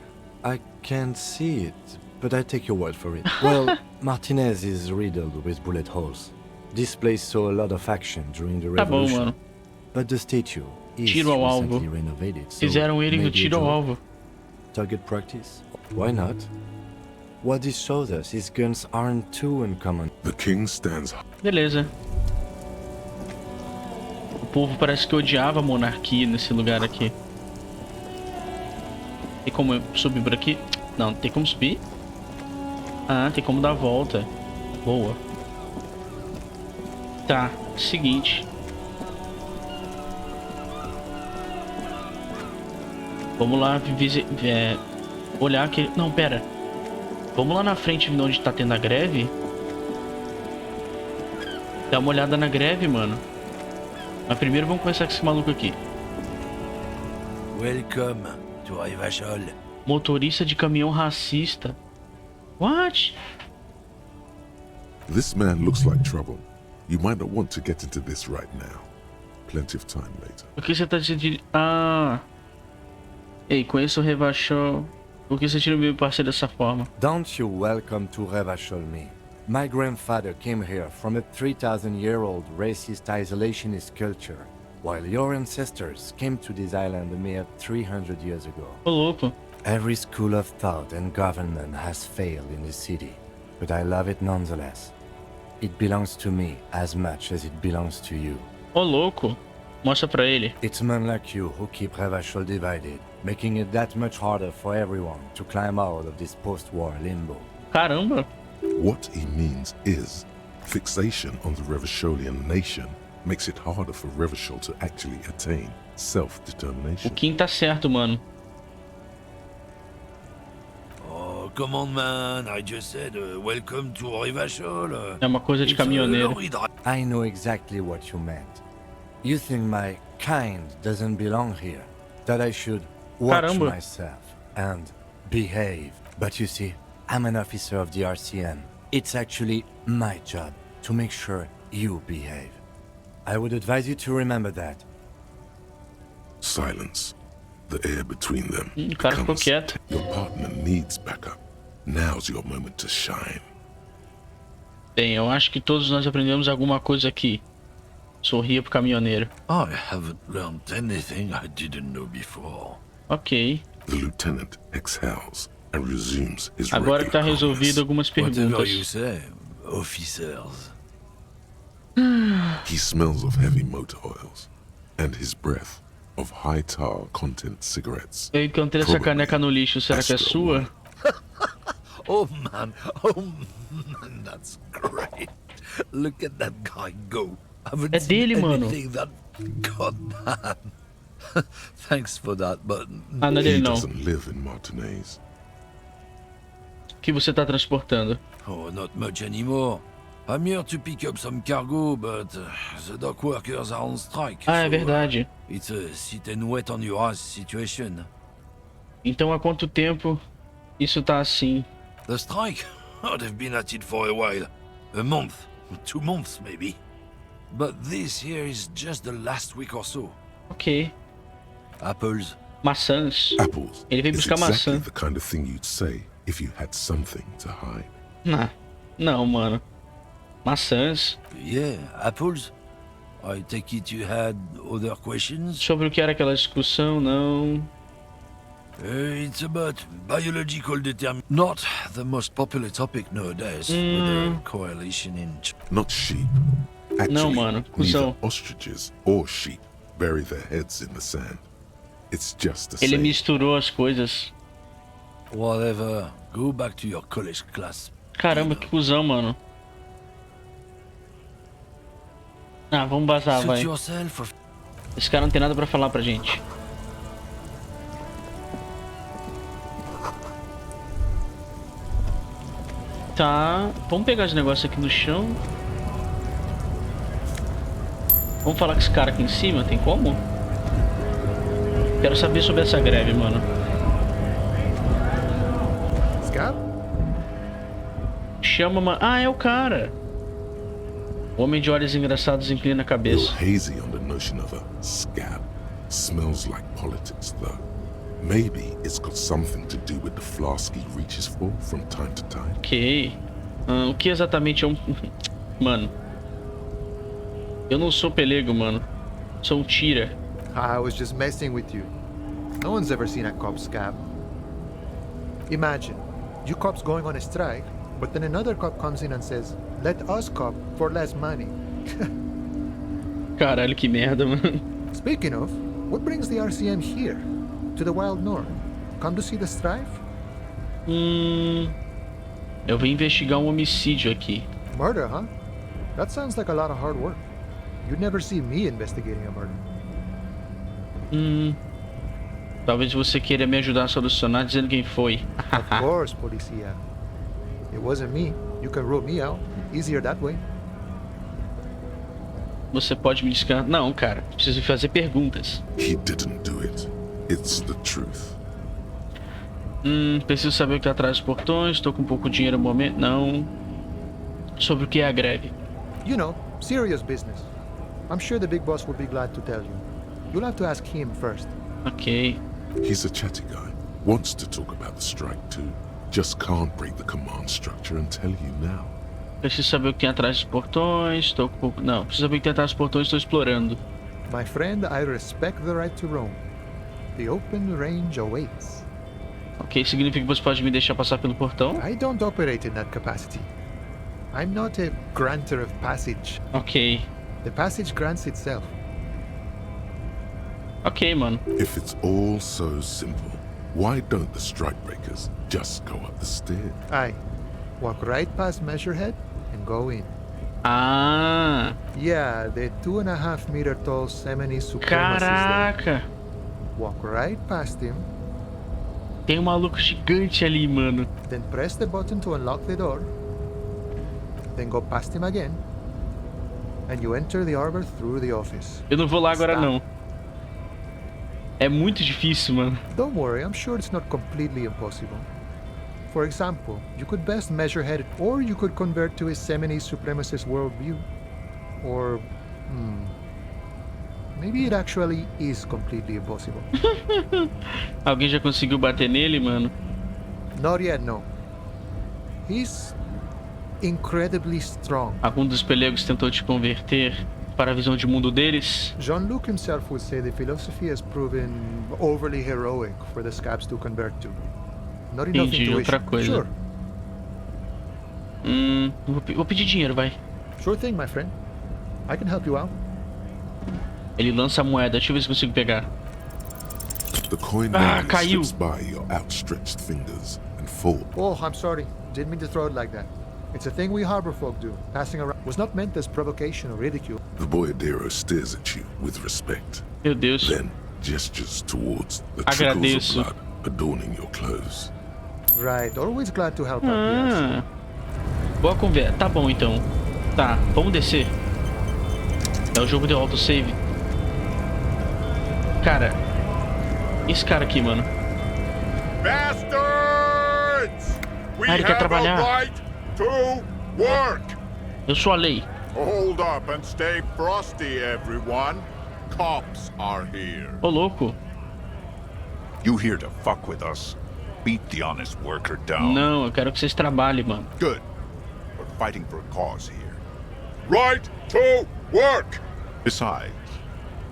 [SPEAKER 4] I can't see it, but I take your word for it. Well, Martinez is riddled with bullet holes. This place saw a lot of action during the revolution.
[SPEAKER 1] Tá bom, mano.
[SPEAKER 4] But the statue is
[SPEAKER 1] Tiro ao alvo.
[SPEAKER 4] recently renovated, so
[SPEAKER 1] Fizeram ele no
[SPEAKER 4] maybe a
[SPEAKER 1] tiro ao
[SPEAKER 4] job?
[SPEAKER 1] alvo.
[SPEAKER 4] Target practice? Why not? What this shows us is guns aren't too uncommon.
[SPEAKER 2] The king stands.
[SPEAKER 1] Beleza. O povo parece que odiava a monarquia nesse lugar aqui. Tem como eu subir por aqui? Não, tem como subir? Ah, tem como dar a volta. Boa. Tá, seguinte. Vamos lá olhar aqui. Não, pera. Vamos lá na frente onde tá tendo a greve. Dá uma olhada na greve, mano. Mas primeiro vamos começar com esse maluco aqui.
[SPEAKER 13] Welcome to Revachol.
[SPEAKER 1] Motorista de caminhão racista. What?
[SPEAKER 2] This man looks like trouble. You might not want to get into this right now. Plenty of time later.
[SPEAKER 1] Por que você tá dizendo... Ah... Ei, conheço o Revachol. Por que você tira o meu parceiro dessa forma?
[SPEAKER 4] Don't you welcome to Revachol me. My grandfather came here from a 3,000-year-old racist isolationist culture, while your ancestors came to this island a mere 300 years ago.
[SPEAKER 1] Ô, louco.
[SPEAKER 4] Every school of thought and government has failed in this city, but I love it nonetheless. It belongs to me as much as it belongs to you.
[SPEAKER 1] Ô, louco. Mostra pra ele.
[SPEAKER 4] It's men like you who keep Revachol divided, making it that much harder for everyone to climb out of this post-war limbo.
[SPEAKER 1] Caramba.
[SPEAKER 2] What he means is, fixation on the Revacholian nation makes it harder for Revachol to actually attain self-determination.
[SPEAKER 1] O Kim tá certo, mano.
[SPEAKER 13] Oh, come on, man. I just said welcome to Revachol.
[SPEAKER 1] É uma coisa de caminhoneiro.
[SPEAKER 4] I know exactly what you meant. You think my kind doesn't belong here, that I should watch myself and behave. But you see, I'm an officer of the RCM. It's actually my job to make sure you behave. I would advise you to remember that.
[SPEAKER 2] Silence. The air between them
[SPEAKER 1] O cara ficou quieto.
[SPEAKER 2] Your partner needs backup. Now's your moment to shine.
[SPEAKER 1] Bem, eu acho que todos nós aprendemos alguma coisa aqui. Sorria pro caminhoneiro.
[SPEAKER 13] I haven't learned anything I didn't know before.
[SPEAKER 1] Ok.
[SPEAKER 2] The lieutenant exhales and resumes his
[SPEAKER 1] Agora que tá
[SPEAKER 2] regular
[SPEAKER 1] resolvido algumas
[SPEAKER 13] Whatever you
[SPEAKER 1] perguntas.
[SPEAKER 13] say, officers.
[SPEAKER 2] He smells of heavy motor oils and his breath of high tar content cigarettes.
[SPEAKER 1] Eu encontrei essa caneca no lixo, será que é sua?
[SPEAKER 13] Oh man, that's great. Look at that guy go.
[SPEAKER 1] É dele, mano.
[SPEAKER 13] God damn. Thanks for that, but
[SPEAKER 1] Ah, não é dele
[SPEAKER 2] He
[SPEAKER 1] não.
[SPEAKER 2] doesn't live in Martinez.
[SPEAKER 1] O que você tá transportando?
[SPEAKER 13] oh, not much anymore. I'm here to pick up some cargo, but the dock workers are on strike.
[SPEAKER 1] Ah, é verdade.
[SPEAKER 13] It's a sit and wait on your ass situation.
[SPEAKER 1] Então há quanto tempo isso tá assim?
[SPEAKER 13] The strike? Oh, they've been at it for a while. A month, 2 months maybe. But this here is just the last week or so.
[SPEAKER 1] Ok.
[SPEAKER 13] Apples.
[SPEAKER 1] Maçãs.
[SPEAKER 2] Apples
[SPEAKER 1] Ele veio
[SPEAKER 2] is
[SPEAKER 1] buscar
[SPEAKER 2] exactly
[SPEAKER 1] maçã.
[SPEAKER 2] the kind of thing you'd say if you had something to hide.
[SPEAKER 1] Não, mano. Maçãs.
[SPEAKER 13] Yeah, apples. I take it you had other questions?
[SPEAKER 1] Sobre o que era aquela discussão, não.
[SPEAKER 13] It's about biological determination. Not the most popular topic nowadays, with a correlation in...
[SPEAKER 2] Not sheep. Actually,
[SPEAKER 1] mano,
[SPEAKER 2] neither
[SPEAKER 1] cuzão.
[SPEAKER 2] ostriches or sheep bury their heads in the sand. It's just the
[SPEAKER 1] Ele
[SPEAKER 2] same.
[SPEAKER 1] misturou as coisas.
[SPEAKER 13] Whatever. Go back to your college class.
[SPEAKER 1] Caramba, que cuzão, mano. Ah, vamos vazar,
[SPEAKER 13] Suit
[SPEAKER 1] vai.
[SPEAKER 13] yourself.
[SPEAKER 1] Esse cara não tem nada pra falar pra gente. Tá, vamos pegar os negócios aqui no chão. Vamos falar com esse cara aqui em cima, tem como? Quero saber sobre essa greve, mano.
[SPEAKER 14] Scab?
[SPEAKER 1] Chama, mano. Ah, é o cara. O homem de olhos engraçados inclina a
[SPEAKER 2] You're
[SPEAKER 1] cabeça.
[SPEAKER 2] hazy on the notion of a scab. Smells like politics, though. Maybe it's got something to do with the flask he reaches for from time to time.
[SPEAKER 1] Ok. O que exatamente é um... Mano. Eu não sou pelego, mano. Sou um tira.
[SPEAKER 14] I was just messing with you. No one's ever seen a cop scab. Imagine, you cops going on a strike, but then another cop comes in and says, let us cop for less money.
[SPEAKER 1] Caralho, que merda, mano.
[SPEAKER 14] Speaking of, what brings the RCM here? To the Wild North? Come to see the strife?
[SPEAKER 1] Eu vim investigar um homicídio aqui.
[SPEAKER 14] Murder, huh? That sounds like a lot of hard work. You'd never see me investigating a murder.
[SPEAKER 1] Talvez você queira me ajudar a solucionar dizendo quem foi.
[SPEAKER 14] Of course, policia. It wasn't me. You can rule me out. Easier that way.
[SPEAKER 1] Você pode me descansar? Não, cara. Preciso fazer perguntas.
[SPEAKER 2] He didn't do it. It's the truth.
[SPEAKER 1] Preciso saber o que tá atrás dos portões. Tô com pouco dinheiro no momento. Não. Sobre o que é a greve.
[SPEAKER 14] You know, serious business. I'm sure the big boss will be glad to tell you. You'll have to ask him first.
[SPEAKER 1] Ok.
[SPEAKER 2] He's a chatty guy. Wants to talk about the strike too. Just can't break the command structure and tell you now.
[SPEAKER 1] Preciso saber o que tem atrás dos portões. Tô com pouco... Não, preciso saber o que tem atrás dos portões. Estou explorando.
[SPEAKER 14] My friend, I respect the right to roam. The open range awaits.
[SPEAKER 1] Ok, significa que você pode me deixar passar pelo portão?
[SPEAKER 14] I don't operate in that capacity. I'm not a granter of passage.
[SPEAKER 1] Ok.
[SPEAKER 14] The passage grants itself.
[SPEAKER 1] Ok, mano.
[SPEAKER 2] If it's all so simple, why don't the strikebreakers just go up the stairs?
[SPEAKER 14] Aye. Walk right past Measurehead and go in.
[SPEAKER 1] Ah!
[SPEAKER 14] Yeah, the 2.5 meter tall Semini supremacist.
[SPEAKER 1] Caraca!
[SPEAKER 14] Walk right past him.
[SPEAKER 1] Tem um maluco gigante ali, mano.
[SPEAKER 14] Then press the button to unlock the door. Then go past him again. And you enter the arbor through the office.
[SPEAKER 1] Eu não vou lá agora, não. É muito difícil, mano.
[SPEAKER 14] Don't worry, I'm sure it's not completely impossible. For example, you could best Measurehead, or you could convert to his Semini supremacist worldview. Or, maybe it actually is completely impossible.
[SPEAKER 1] Alguém já conseguiu bater nele, mano?
[SPEAKER 14] Not yet, no. He's incredibly strong.
[SPEAKER 1] Algum dos pelegos tentou te converter para a visão de mundo deles.
[SPEAKER 14] Jean-Luc himself would say the philosophy has proven overly heroic for the scabs to convert to. Not enough
[SPEAKER 1] Entendi, outra
[SPEAKER 14] intuition.
[SPEAKER 1] coisa.
[SPEAKER 14] Sure.
[SPEAKER 1] Vou pedir dinheiro, vai.
[SPEAKER 14] Sure thing, my friend. I can help you out.
[SPEAKER 1] Ele lança a moeda, deixa eu ver se consigo pegar.
[SPEAKER 2] The coin
[SPEAKER 1] caiu.
[SPEAKER 2] slips by your outstretched fingers and falls.
[SPEAKER 14] Oh, I'm sorry. Didn't mean to throw it like that. It's a thing we harbor folk do. Passing around was not meant as provocation or ridicule.
[SPEAKER 2] The boyardero stares at you with respect.
[SPEAKER 1] Meu Deus.
[SPEAKER 2] Then gestures towards the trickles
[SPEAKER 1] Agradeço.
[SPEAKER 2] of blood adorning your clothes.
[SPEAKER 14] Right. Always glad to help out. Yes.
[SPEAKER 1] Boa conversa. Tá bom, então. Tá, vamos descer. É o jogo de autosave. Cara, esse cara aqui, mano.
[SPEAKER 15] Bastards! We
[SPEAKER 1] Ele quer
[SPEAKER 15] have
[SPEAKER 1] trabalhar.
[SPEAKER 15] a right to work.
[SPEAKER 1] Eu sou a lei.
[SPEAKER 15] Hold up and stay frosty, everyone. Cops are here.
[SPEAKER 1] Ô, louco.
[SPEAKER 15] You here to fuck with us? Beat the honest worker down.
[SPEAKER 1] Não, eu quero que vocês trabalhem, mano.
[SPEAKER 15] Good. We're fighting for a cause here. Right to work! Besides,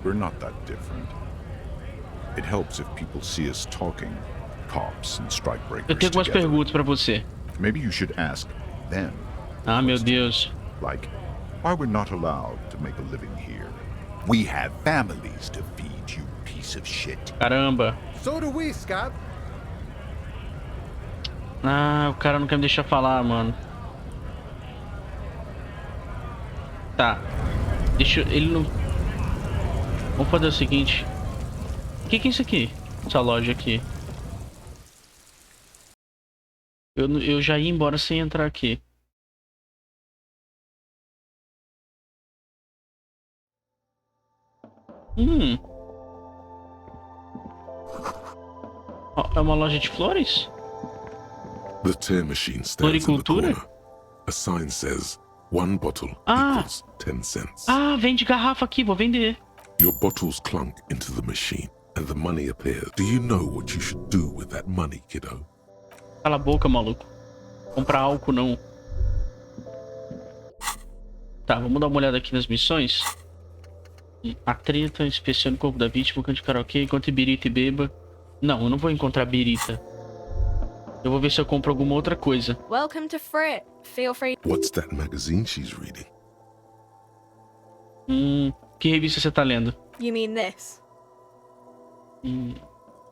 [SPEAKER 15] we're not that different. It helps if people see us talking, cops and strikebreakers
[SPEAKER 1] Eu tenho algumas
[SPEAKER 15] together.
[SPEAKER 1] perguntas pra você.
[SPEAKER 15] Maybe you should ask them.
[SPEAKER 1] Ah, meu Deus.
[SPEAKER 15] Like, why we're not allowed to make a living here. We have families to feed, you piece of shit.
[SPEAKER 1] Caramba.
[SPEAKER 14] So do we, Scab.
[SPEAKER 1] Ah, o cara não quer me deixar falar, mano. Tá. Deixa eu... Ele não... Vamos fazer o seguinte. O que é isso aqui? Essa loja aqui. Eu já ia embora sem entrar aqui. Ó, é uma loja de flores?
[SPEAKER 2] The tear machine stands in the
[SPEAKER 1] Floricultura?
[SPEAKER 2] corner. A sign says, one bottle equals 10 cents.
[SPEAKER 1] Ah, vende garrafa aqui, vou vender.
[SPEAKER 2] Your bottles clunk into the machine and the money appears. Do you know what you should do with that money, kiddo?
[SPEAKER 1] Cala a boca, maluco. Comprar álcool, não. Tá, vamos dar uma olhada aqui nas missões. A treta, inspeção no corpo da vítima, cante karaokê, encontre birita e beba. Não, eu não vou encontrar birita. Eu vou ver se eu compro alguma outra coisa.
[SPEAKER 16] Welcome to Frit. Feel free.
[SPEAKER 2] What's that magazine she's reading?
[SPEAKER 1] Que revista você tá lendo?
[SPEAKER 16] You mean this?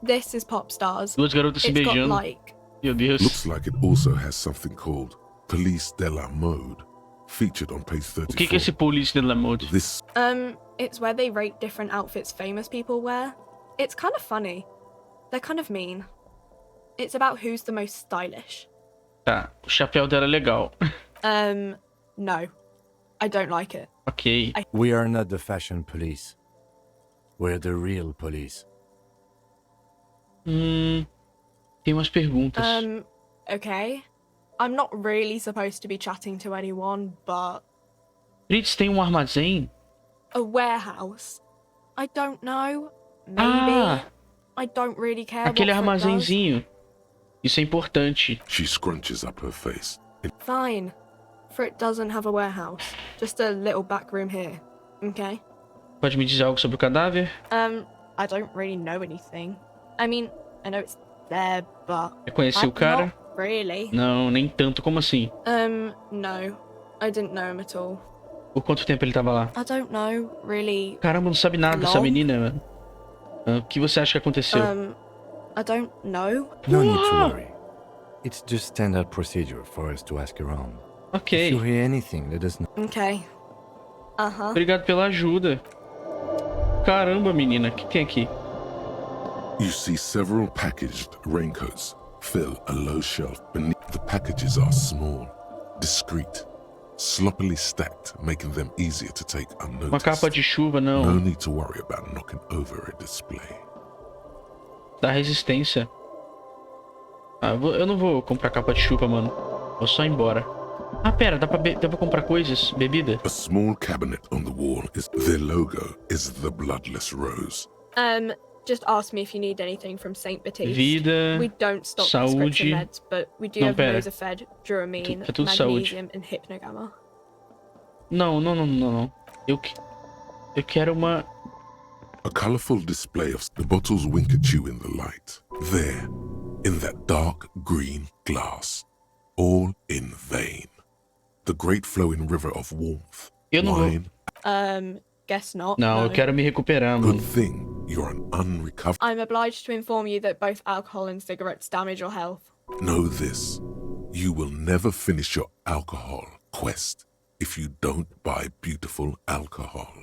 [SPEAKER 16] This is Pop Stars.
[SPEAKER 1] Duas garotas se
[SPEAKER 16] It's got,
[SPEAKER 1] beijando.
[SPEAKER 16] like,
[SPEAKER 1] Meu Deus.
[SPEAKER 2] Looks like it also has something called Police de la Mode, featured on page 34.
[SPEAKER 1] O que é esse Police de la Mode?
[SPEAKER 2] This
[SPEAKER 16] it's where they rate different outfits famous people wear. It's kind of funny. They're kind of mean. It's about who's the most stylish.
[SPEAKER 1] Tá, o chapéu dela é legal.
[SPEAKER 16] No. I don't like it.
[SPEAKER 1] Ok.
[SPEAKER 4] We are not the fashion police. We're the real police.
[SPEAKER 1] Tem umas perguntas.
[SPEAKER 16] Okay. I'm not really supposed to be chatting to anyone, but...
[SPEAKER 1] Fritz, tem um armazém?
[SPEAKER 16] A warehouse? I don't know. Maybe. I don't really care
[SPEAKER 1] Aquele
[SPEAKER 16] what Frit does.
[SPEAKER 1] armazenzinho. Isso é importante.
[SPEAKER 2] She scrunches up her face.
[SPEAKER 16] Fine. Frit doesn't have a warehouse. Just a little back room here. Okay?
[SPEAKER 1] Pode me dizer algo sobre o cadáver?
[SPEAKER 16] I don't really know anything. I mean, I know it's there, but...
[SPEAKER 1] Reconheci o cara?
[SPEAKER 16] Not really.
[SPEAKER 1] Não, nem tanto. Como assim?
[SPEAKER 16] No. I didn't know him at all.
[SPEAKER 1] Por quanto tempo ele tava lá?
[SPEAKER 16] I don't know, really.
[SPEAKER 1] Caramba, não sabe nada dessa
[SPEAKER 16] Long?
[SPEAKER 1] menina. O que você acha que aconteceu?
[SPEAKER 16] I don't know.
[SPEAKER 4] No need to worry. It's just standard procedure for us to ask around.
[SPEAKER 1] Ok.
[SPEAKER 4] If you hear anything, let us know.
[SPEAKER 16] Okay.
[SPEAKER 1] Obrigado pela ajuda. Caramba, menina. O que tem aqui?
[SPEAKER 2] You see several packaged raincoats fill a low shelf beneath. The packages are small, discreet, sloppily stacked, making them easier to take unnoticed.
[SPEAKER 1] Uma capa de chuva, não.
[SPEAKER 2] No need to worry about knocking over a display.
[SPEAKER 1] Dá resistência. Ah, eu não vou comprar capa de chuva, mano. Vou só ir embora. Ah, pera, dá pra comprar coisas, bebida?
[SPEAKER 2] A small cabinet on the wall is their logo is the bloodless rose.
[SPEAKER 16] Just ask me if you need anything from St. Baptiste.
[SPEAKER 1] Vida,
[SPEAKER 16] We don't stock
[SPEAKER 1] saúde.
[SPEAKER 16] prescription meds, but we do
[SPEAKER 1] Não,
[SPEAKER 16] have
[SPEAKER 1] pera.
[SPEAKER 16] Rosafed, Duramine,
[SPEAKER 1] É tudo saúde.
[SPEAKER 16] Magnesium, and Hypnogamma.
[SPEAKER 1] Não. Eu que... Eu quero uma...
[SPEAKER 2] A colorful display of the bottles wink at you in the light. There, in that dark green glass. All in vain. The great flowing river of warmth.
[SPEAKER 1] Eu não
[SPEAKER 2] wine.
[SPEAKER 16] Guess not.
[SPEAKER 1] Não, eu quero me recuperar, mano.
[SPEAKER 2] Good thing you're an unrecovered.
[SPEAKER 16] I'm obliged to inform you that both alcohol and cigarettes damage your health.
[SPEAKER 2] Know this. You will never finish your alcohol quest if you don't buy beautiful alcohol.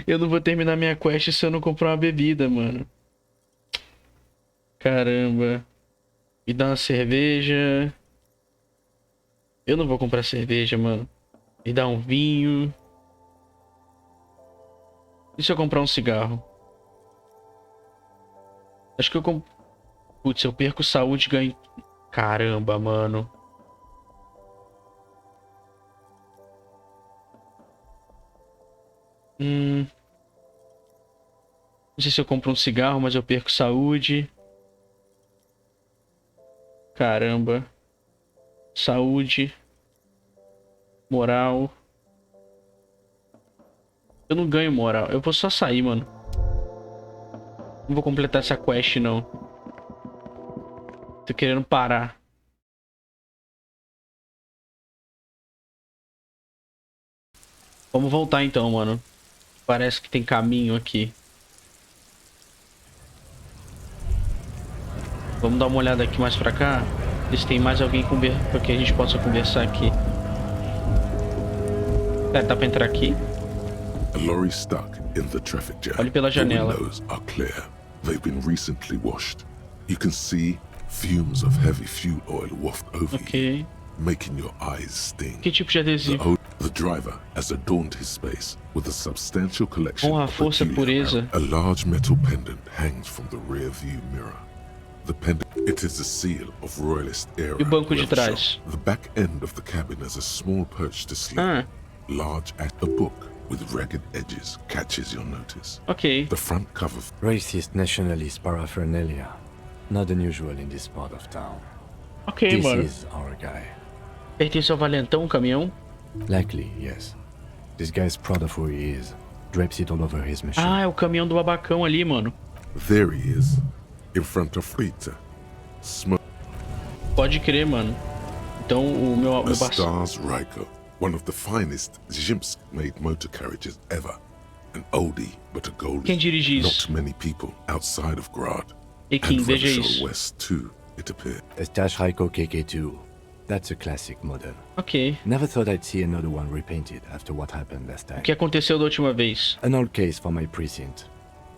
[SPEAKER 1] Eu não vou terminar minha quest se eu não comprar uma bebida, mano. Caramba. Me dá uma cerveja. Eu não vou comprar cerveja, mano. Me dá um vinho. E se eu comprar um cigarro? Acho que eu compro... Putz, eu perco saúde e ganho... Caramba, mano. Não sei se eu compro um cigarro, mas eu perco saúde. Caramba. Saúde. Moral. Eu não ganho moral. Eu vou só sair, mano. Não vou completar essa quest, não. Tô querendo parar. Vamos voltar então, mano. Parece que tem caminho aqui. Vamos dar uma olhada aqui mais pra cá. Ver se tem mais alguém pra que a gente possa conversar aqui. Dá pra entrar aqui?
[SPEAKER 2] A lorry stuck in the traffic jam.
[SPEAKER 1] Olhe pela janela.
[SPEAKER 2] The windows are clear. They've been recently washed. You can see fumes of heavy fuel oil waft over you, making your eyes sting.
[SPEAKER 1] Que tipo de adesivo?
[SPEAKER 2] The driver has adorned his space with a substantial collection
[SPEAKER 1] Com a
[SPEAKER 2] of
[SPEAKER 1] força, pureza.
[SPEAKER 2] A large metal pendant hangs from the rear view mirror. The pendant, it is the seal of royalist era.
[SPEAKER 1] E o banco de trás?
[SPEAKER 2] The back end of the cabin has a small perch to sleep. Large at a book with ragged edges catches your notice.
[SPEAKER 1] Okay.
[SPEAKER 2] The front cover.
[SPEAKER 4] Racist nationalist paraphernalia. Not unusual in this part of town.
[SPEAKER 1] Okay, mano.
[SPEAKER 4] This is our guy.
[SPEAKER 1] Pertence ao valentão, o caminhão?
[SPEAKER 4] Likely, yes. This guy's proud of who he is. Drapes it all over his machine.
[SPEAKER 1] Ah, é o caminhão do babacão ali, mano.
[SPEAKER 2] There he is, in front of Rita.
[SPEAKER 1] Pode crer, mano. Então o meu
[SPEAKER 2] Stars Ryko, one of the finest Zhimsk-made motor carriages ever. An oldie, but a goldie.
[SPEAKER 1] Quem dirige isso?
[SPEAKER 2] Not many people outside of Grad.
[SPEAKER 1] E quem veja isso?
[SPEAKER 2] West too, it appeared.
[SPEAKER 4] Stash Ryko KK2. That's a classic model.
[SPEAKER 1] Ok.
[SPEAKER 4] Never thought I'd see another one repainted after what happened last time.
[SPEAKER 1] O que aconteceu da última vez?
[SPEAKER 4] An old case for my precinct.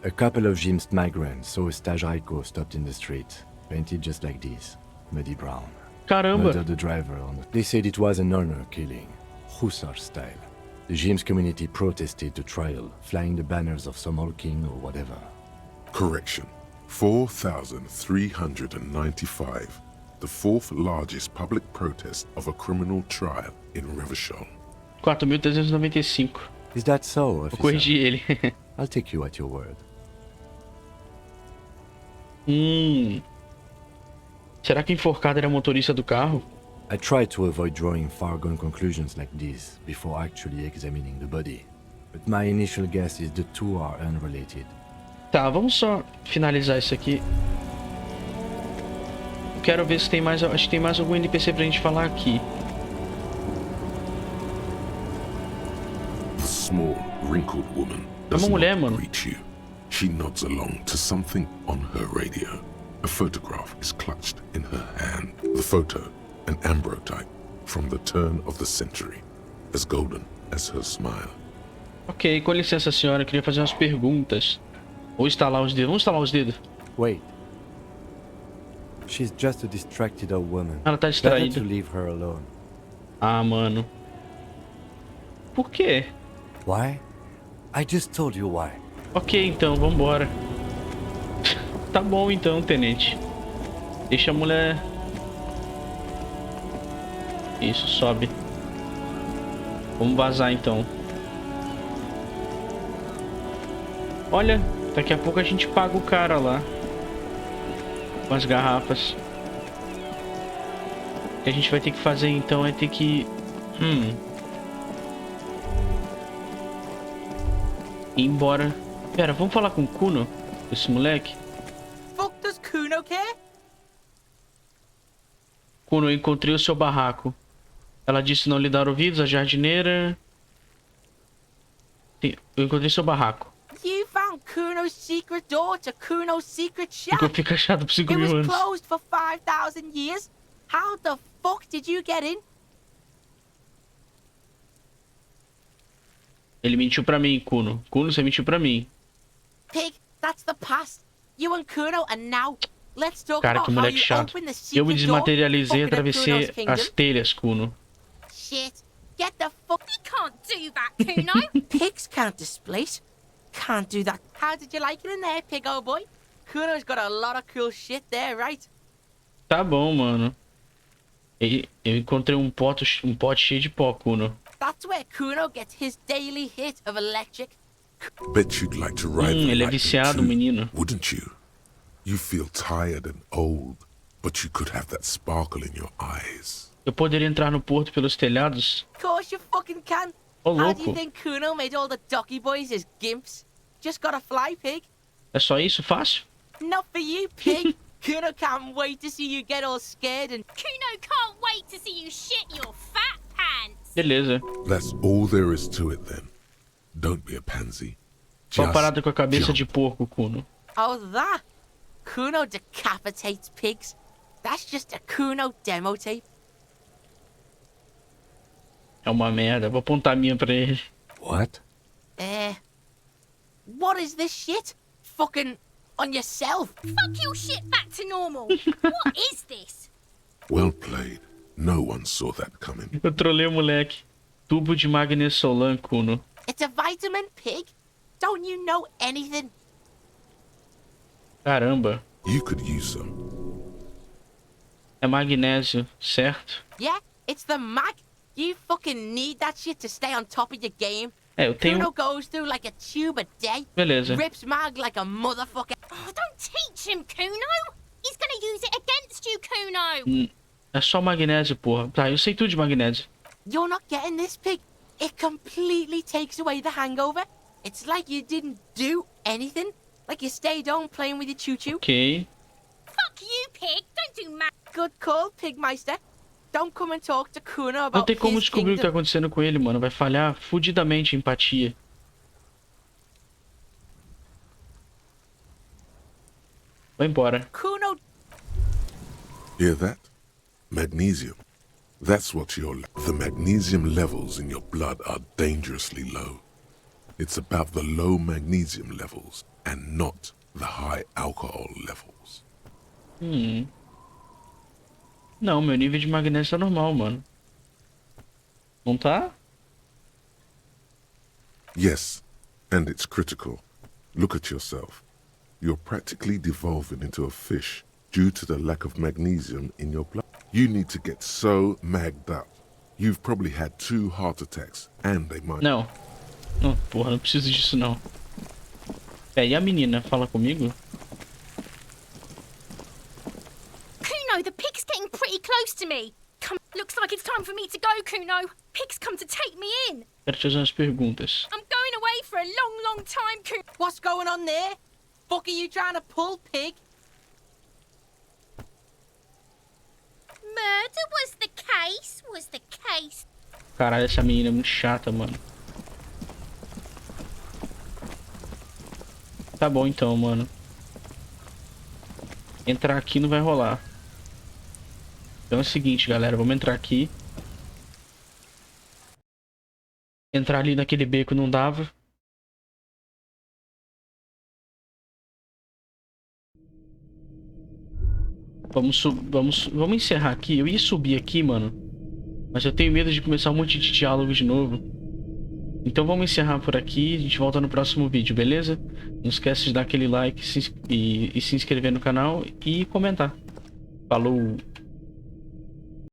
[SPEAKER 4] A couple of Zhimsk migrants saw a Stash Ryko stopped in the street, painted just like this, muddy brown.
[SPEAKER 1] Caramba.
[SPEAKER 4] Murdered the driver on. They said it was an honor killing, Hussar style. The Zhimsk community protested the trial, flying the banners of some old king or whatever.
[SPEAKER 2] Correction. 4,395. The fourth largest public protest of a criminal trial in Revachol.
[SPEAKER 1] 4.395.
[SPEAKER 4] Is that so, officer?
[SPEAKER 1] Vou corrigir ele.
[SPEAKER 4] I'll take you at your word.
[SPEAKER 1] Será que enforcado era motorista do carro?
[SPEAKER 4] I try to avoid drawing far-gone conclusions like this before actually examining the body. But my initial guess is the two are unrelated.
[SPEAKER 1] Tá, vamos só finalizar isso aqui. Quero ver se tem mais... Acho que tem mais algum NPC pra gente falar aqui.
[SPEAKER 2] The small, wrinkled woman
[SPEAKER 1] É uma mulher, mano.
[SPEAKER 2] greet you. She nods along to something on her radio. A photograph is clutched in her hand. The photo, an ambrotype from the turn of the century, as golden as her smile.
[SPEAKER 1] Ok, com licença, senhora. Eu queria fazer umas perguntas. Ou estalar os dedos. Vamos estalar os dedos.
[SPEAKER 4] Wait. She's just a distracted old woman.
[SPEAKER 1] Ela tá
[SPEAKER 4] Better
[SPEAKER 1] distraída.
[SPEAKER 4] to leave her alone.
[SPEAKER 1] Ah, mano. Por quê?
[SPEAKER 4] Why? I just told you why.
[SPEAKER 1] Ok, então, vambora. Tá bom então, tenente. Deixa a mulher... Isso, sobe. Vamos vazar então. Olha, daqui a pouco a gente paga o cara lá. Com as garrafas. O que a gente vai ter que fazer então é ter que... ir embora. Pera, vamos falar com o Cuno? Esse moleque?
[SPEAKER 11] Fuck does Cuno care?
[SPEAKER 1] Cuno, eu encontrei o seu barraco. Ela disse não lhe dar ouvidos, a jardineira... Sim, eu encontrei seu barraco.
[SPEAKER 11] You found Cuno's secret door to Cuno's secret shack.
[SPEAKER 1] Ficou fechado por 5
[SPEAKER 11] It
[SPEAKER 1] mil
[SPEAKER 11] was
[SPEAKER 1] anos.
[SPEAKER 11] closed for 5,000 years. How the fuck did you get in?
[SPEAKER 1] Ele mentiu pra mim, Cuno. Cuno, você mentiu pra mim.
[SPEAKER 11] Pig, that's the past. You and Cuno are now. Let's talk
[SPEAKER 1] Cara,
[SPEAKER 11] about
[SPEAKER 1] que
[SPEAKER 11] how
[SPEAKER 1] moleque
[SPEAKER 11] you
[SPEAKER 1] chato.
[SPEAKER 11] opened the
[SPEAKER 1] Eu me
[SPEAKER 11] secret door,
[SPEAKER 1] desmaterializei e
[SPEAKER 11] fucking at
[SPEAKER 1] atravessei
[SPEAKER 11] Cuno's kingdom.
[SPEAKER 1] as telhas, Cuno.
[SPEAKER 11] Shit. Get the fuck.
[SPEAKER 10] You can't do that, Cuno.
[SPEAKER 11] Pigs can't displace. Can't do that. How did you like it in there, pig old boy? Cuno's got a lot of cool shit there, right?
[SPEAKER 1] Tá bom, mano. Eu encontrei um pote cheio de pó, Cuno.
[SPEAKER 11] That's where Cuno gets his daily hit of electric.
[SPEAKER 2] Bet you'd like to ride the
[SPEAKER 1] Ele é
[SPEAKER 2] lightning
[SPEAKER 1] viciado,
[SPEAKER 2] too,
[SPEAKER 1] menino.
[SPEAKER 2] wouldn't you? You feel tired and old, but you could have that sparkle in your eyes.
[SPEAKER 1] Eu poderia entrar no porto pelos telhados?
[SPEAKER 11] Of course you fucking can.
[SPEAKER 1] Ô,
[SPEAKER 11] How do you
[SPEAKER 1] louco.
[SPEAKER 11] think Cuno made all the docky boys his gimps? Just gotta fly, pig.
[SPEAKER 1] É só isso? Fácil?
[SPEAKER 11] Not for you, pig. Cuno can't wait to see you get all scared and...
[SPEAKER 10] Cuno can't wait to see you shit your fat pants.
[SPEAKER 1] Beleza.
[SPEAKER 2] That's all there is to it then. Don't be a pansy.
[SPEAKER 1] Só uma
[SPEAKER 2] Just
[SPEAKER 1] parada com a cabeça
[SPEAKER 2] jump.
[SPEAKER 1] de porco, Cuno.
[SPEAKER 11] Oh, that? Cuno decapitates pigs. That's just a Cuno demo tape.
[SPEAKER 1] É uma merda. Vou apontar a minha pra ele.
[SPEAKER 4] What?
[SPEAKER 11] What is this shit? Fucking on yourself.
[SPEAKER 10] Fuck your shit back to normal. What is this?
[SPEAKER 2] Well played. No one saw that coming.
[SPEAKER 1] Eu trolei o moleque. Tubo de magnésio solan, Cuno.
[SPEAKER 11] It's a vitamin, pig. Don't you know anything?
[SPEAKER 1] Caramba.
[SPEAKER 2] You could use some.
[SPEAKER 1] É magnésio, certo?
[SPEAKER 11] Yeah, it's the mag. You fucking need that shit to stay on top of your game.
[SPEAKER 1] É, eu tenho...
[SPEAKER 11] Cuno goes through like a tube a day.
[SPEAKER 1] Beleza.
[SPEAKER 11] Rips mag like a motherfucker.
[SPEAKER 10] Oh, don't teach him, Cuno. He's gonna use it against you, Cuno.
[SPEAKER 1] É só magnésio, porra. Tá, eu sei tudo de magnésio.
[SPEAKER 11] You're not getting this, pig. It completely takes away the hangover. It's like you didn't do anything. Like you stayed home playing with your choo-choo.
[SPEAKER 1] Ok.
[SPEAKER 10] Fuck you, pig. Don't do ma...
[SPEAKER 11] Good call, Pigmeister. Don't come and talk to Cuno
[SPEAKER 1] Não
[SPEAKER 11] about
[SPEAKER 1] tem como
[SPEAKER 11] his
[SPEAKER 1] descobrir o que tá
[SPEAKER 11] kingdom.
[SPEAKER 1] acontecendo com ele, mano. Vai falhar fudidamente a empatia. Vai embora.
[SPEAKER 11] Cuno...
[SPEAKER 2] Hear that? Magnesium. That's what you're... The magnesium levels in your blood are dangerously low. It's about the low magnesium levels and not the high alcohol levels.
[SPEAKER 1] Não, meu nível de magnésio tá normal, mano. Não tá?
[SPEAKER 2] Yes, and it's critical. Look at yourself. You're practically devolving into a fish due to the lack of magnesium in your blood. You need to get so magged up. You've probably had 2 heart attacks, and they might...
[SPEAKER 1] Não. Não, porra, não preciso disso, não. E a menina fala comigo?
[SPEAKER 10] Cuno, the pig's getting pretty close to me. Come, looks like it's time for me to go, Cuno. Pig's come to take me in.
[SPEAKER 1] Quero te fazer umas perguntas.
[SPEAKER 10] I'm going away for a long, long time, Cuno.
[SPEAKER 11] What's going on there? Fuck are you trying to pull, pig?
[SPEAKER 10] Murder was the case.
[SPEAKER 1] Caralho, essa menina é muito chata, mano. Tá bom então, mano. Entrar aqui não vai rolar. Então é o seguinte, galera. Vamos entrar aqui. Entrar ali naquele beco não dava. Vamos encerrar aqui. Eu ia subir aqui, mano. Mas eu tenho medo de começar um monte de diálogo de novo. Então vamos encerrar por aqui. A gente volta no próximo vídeo, beleza? Não esquece de dar aquele like e se inscrever no canal e comentar. Falou!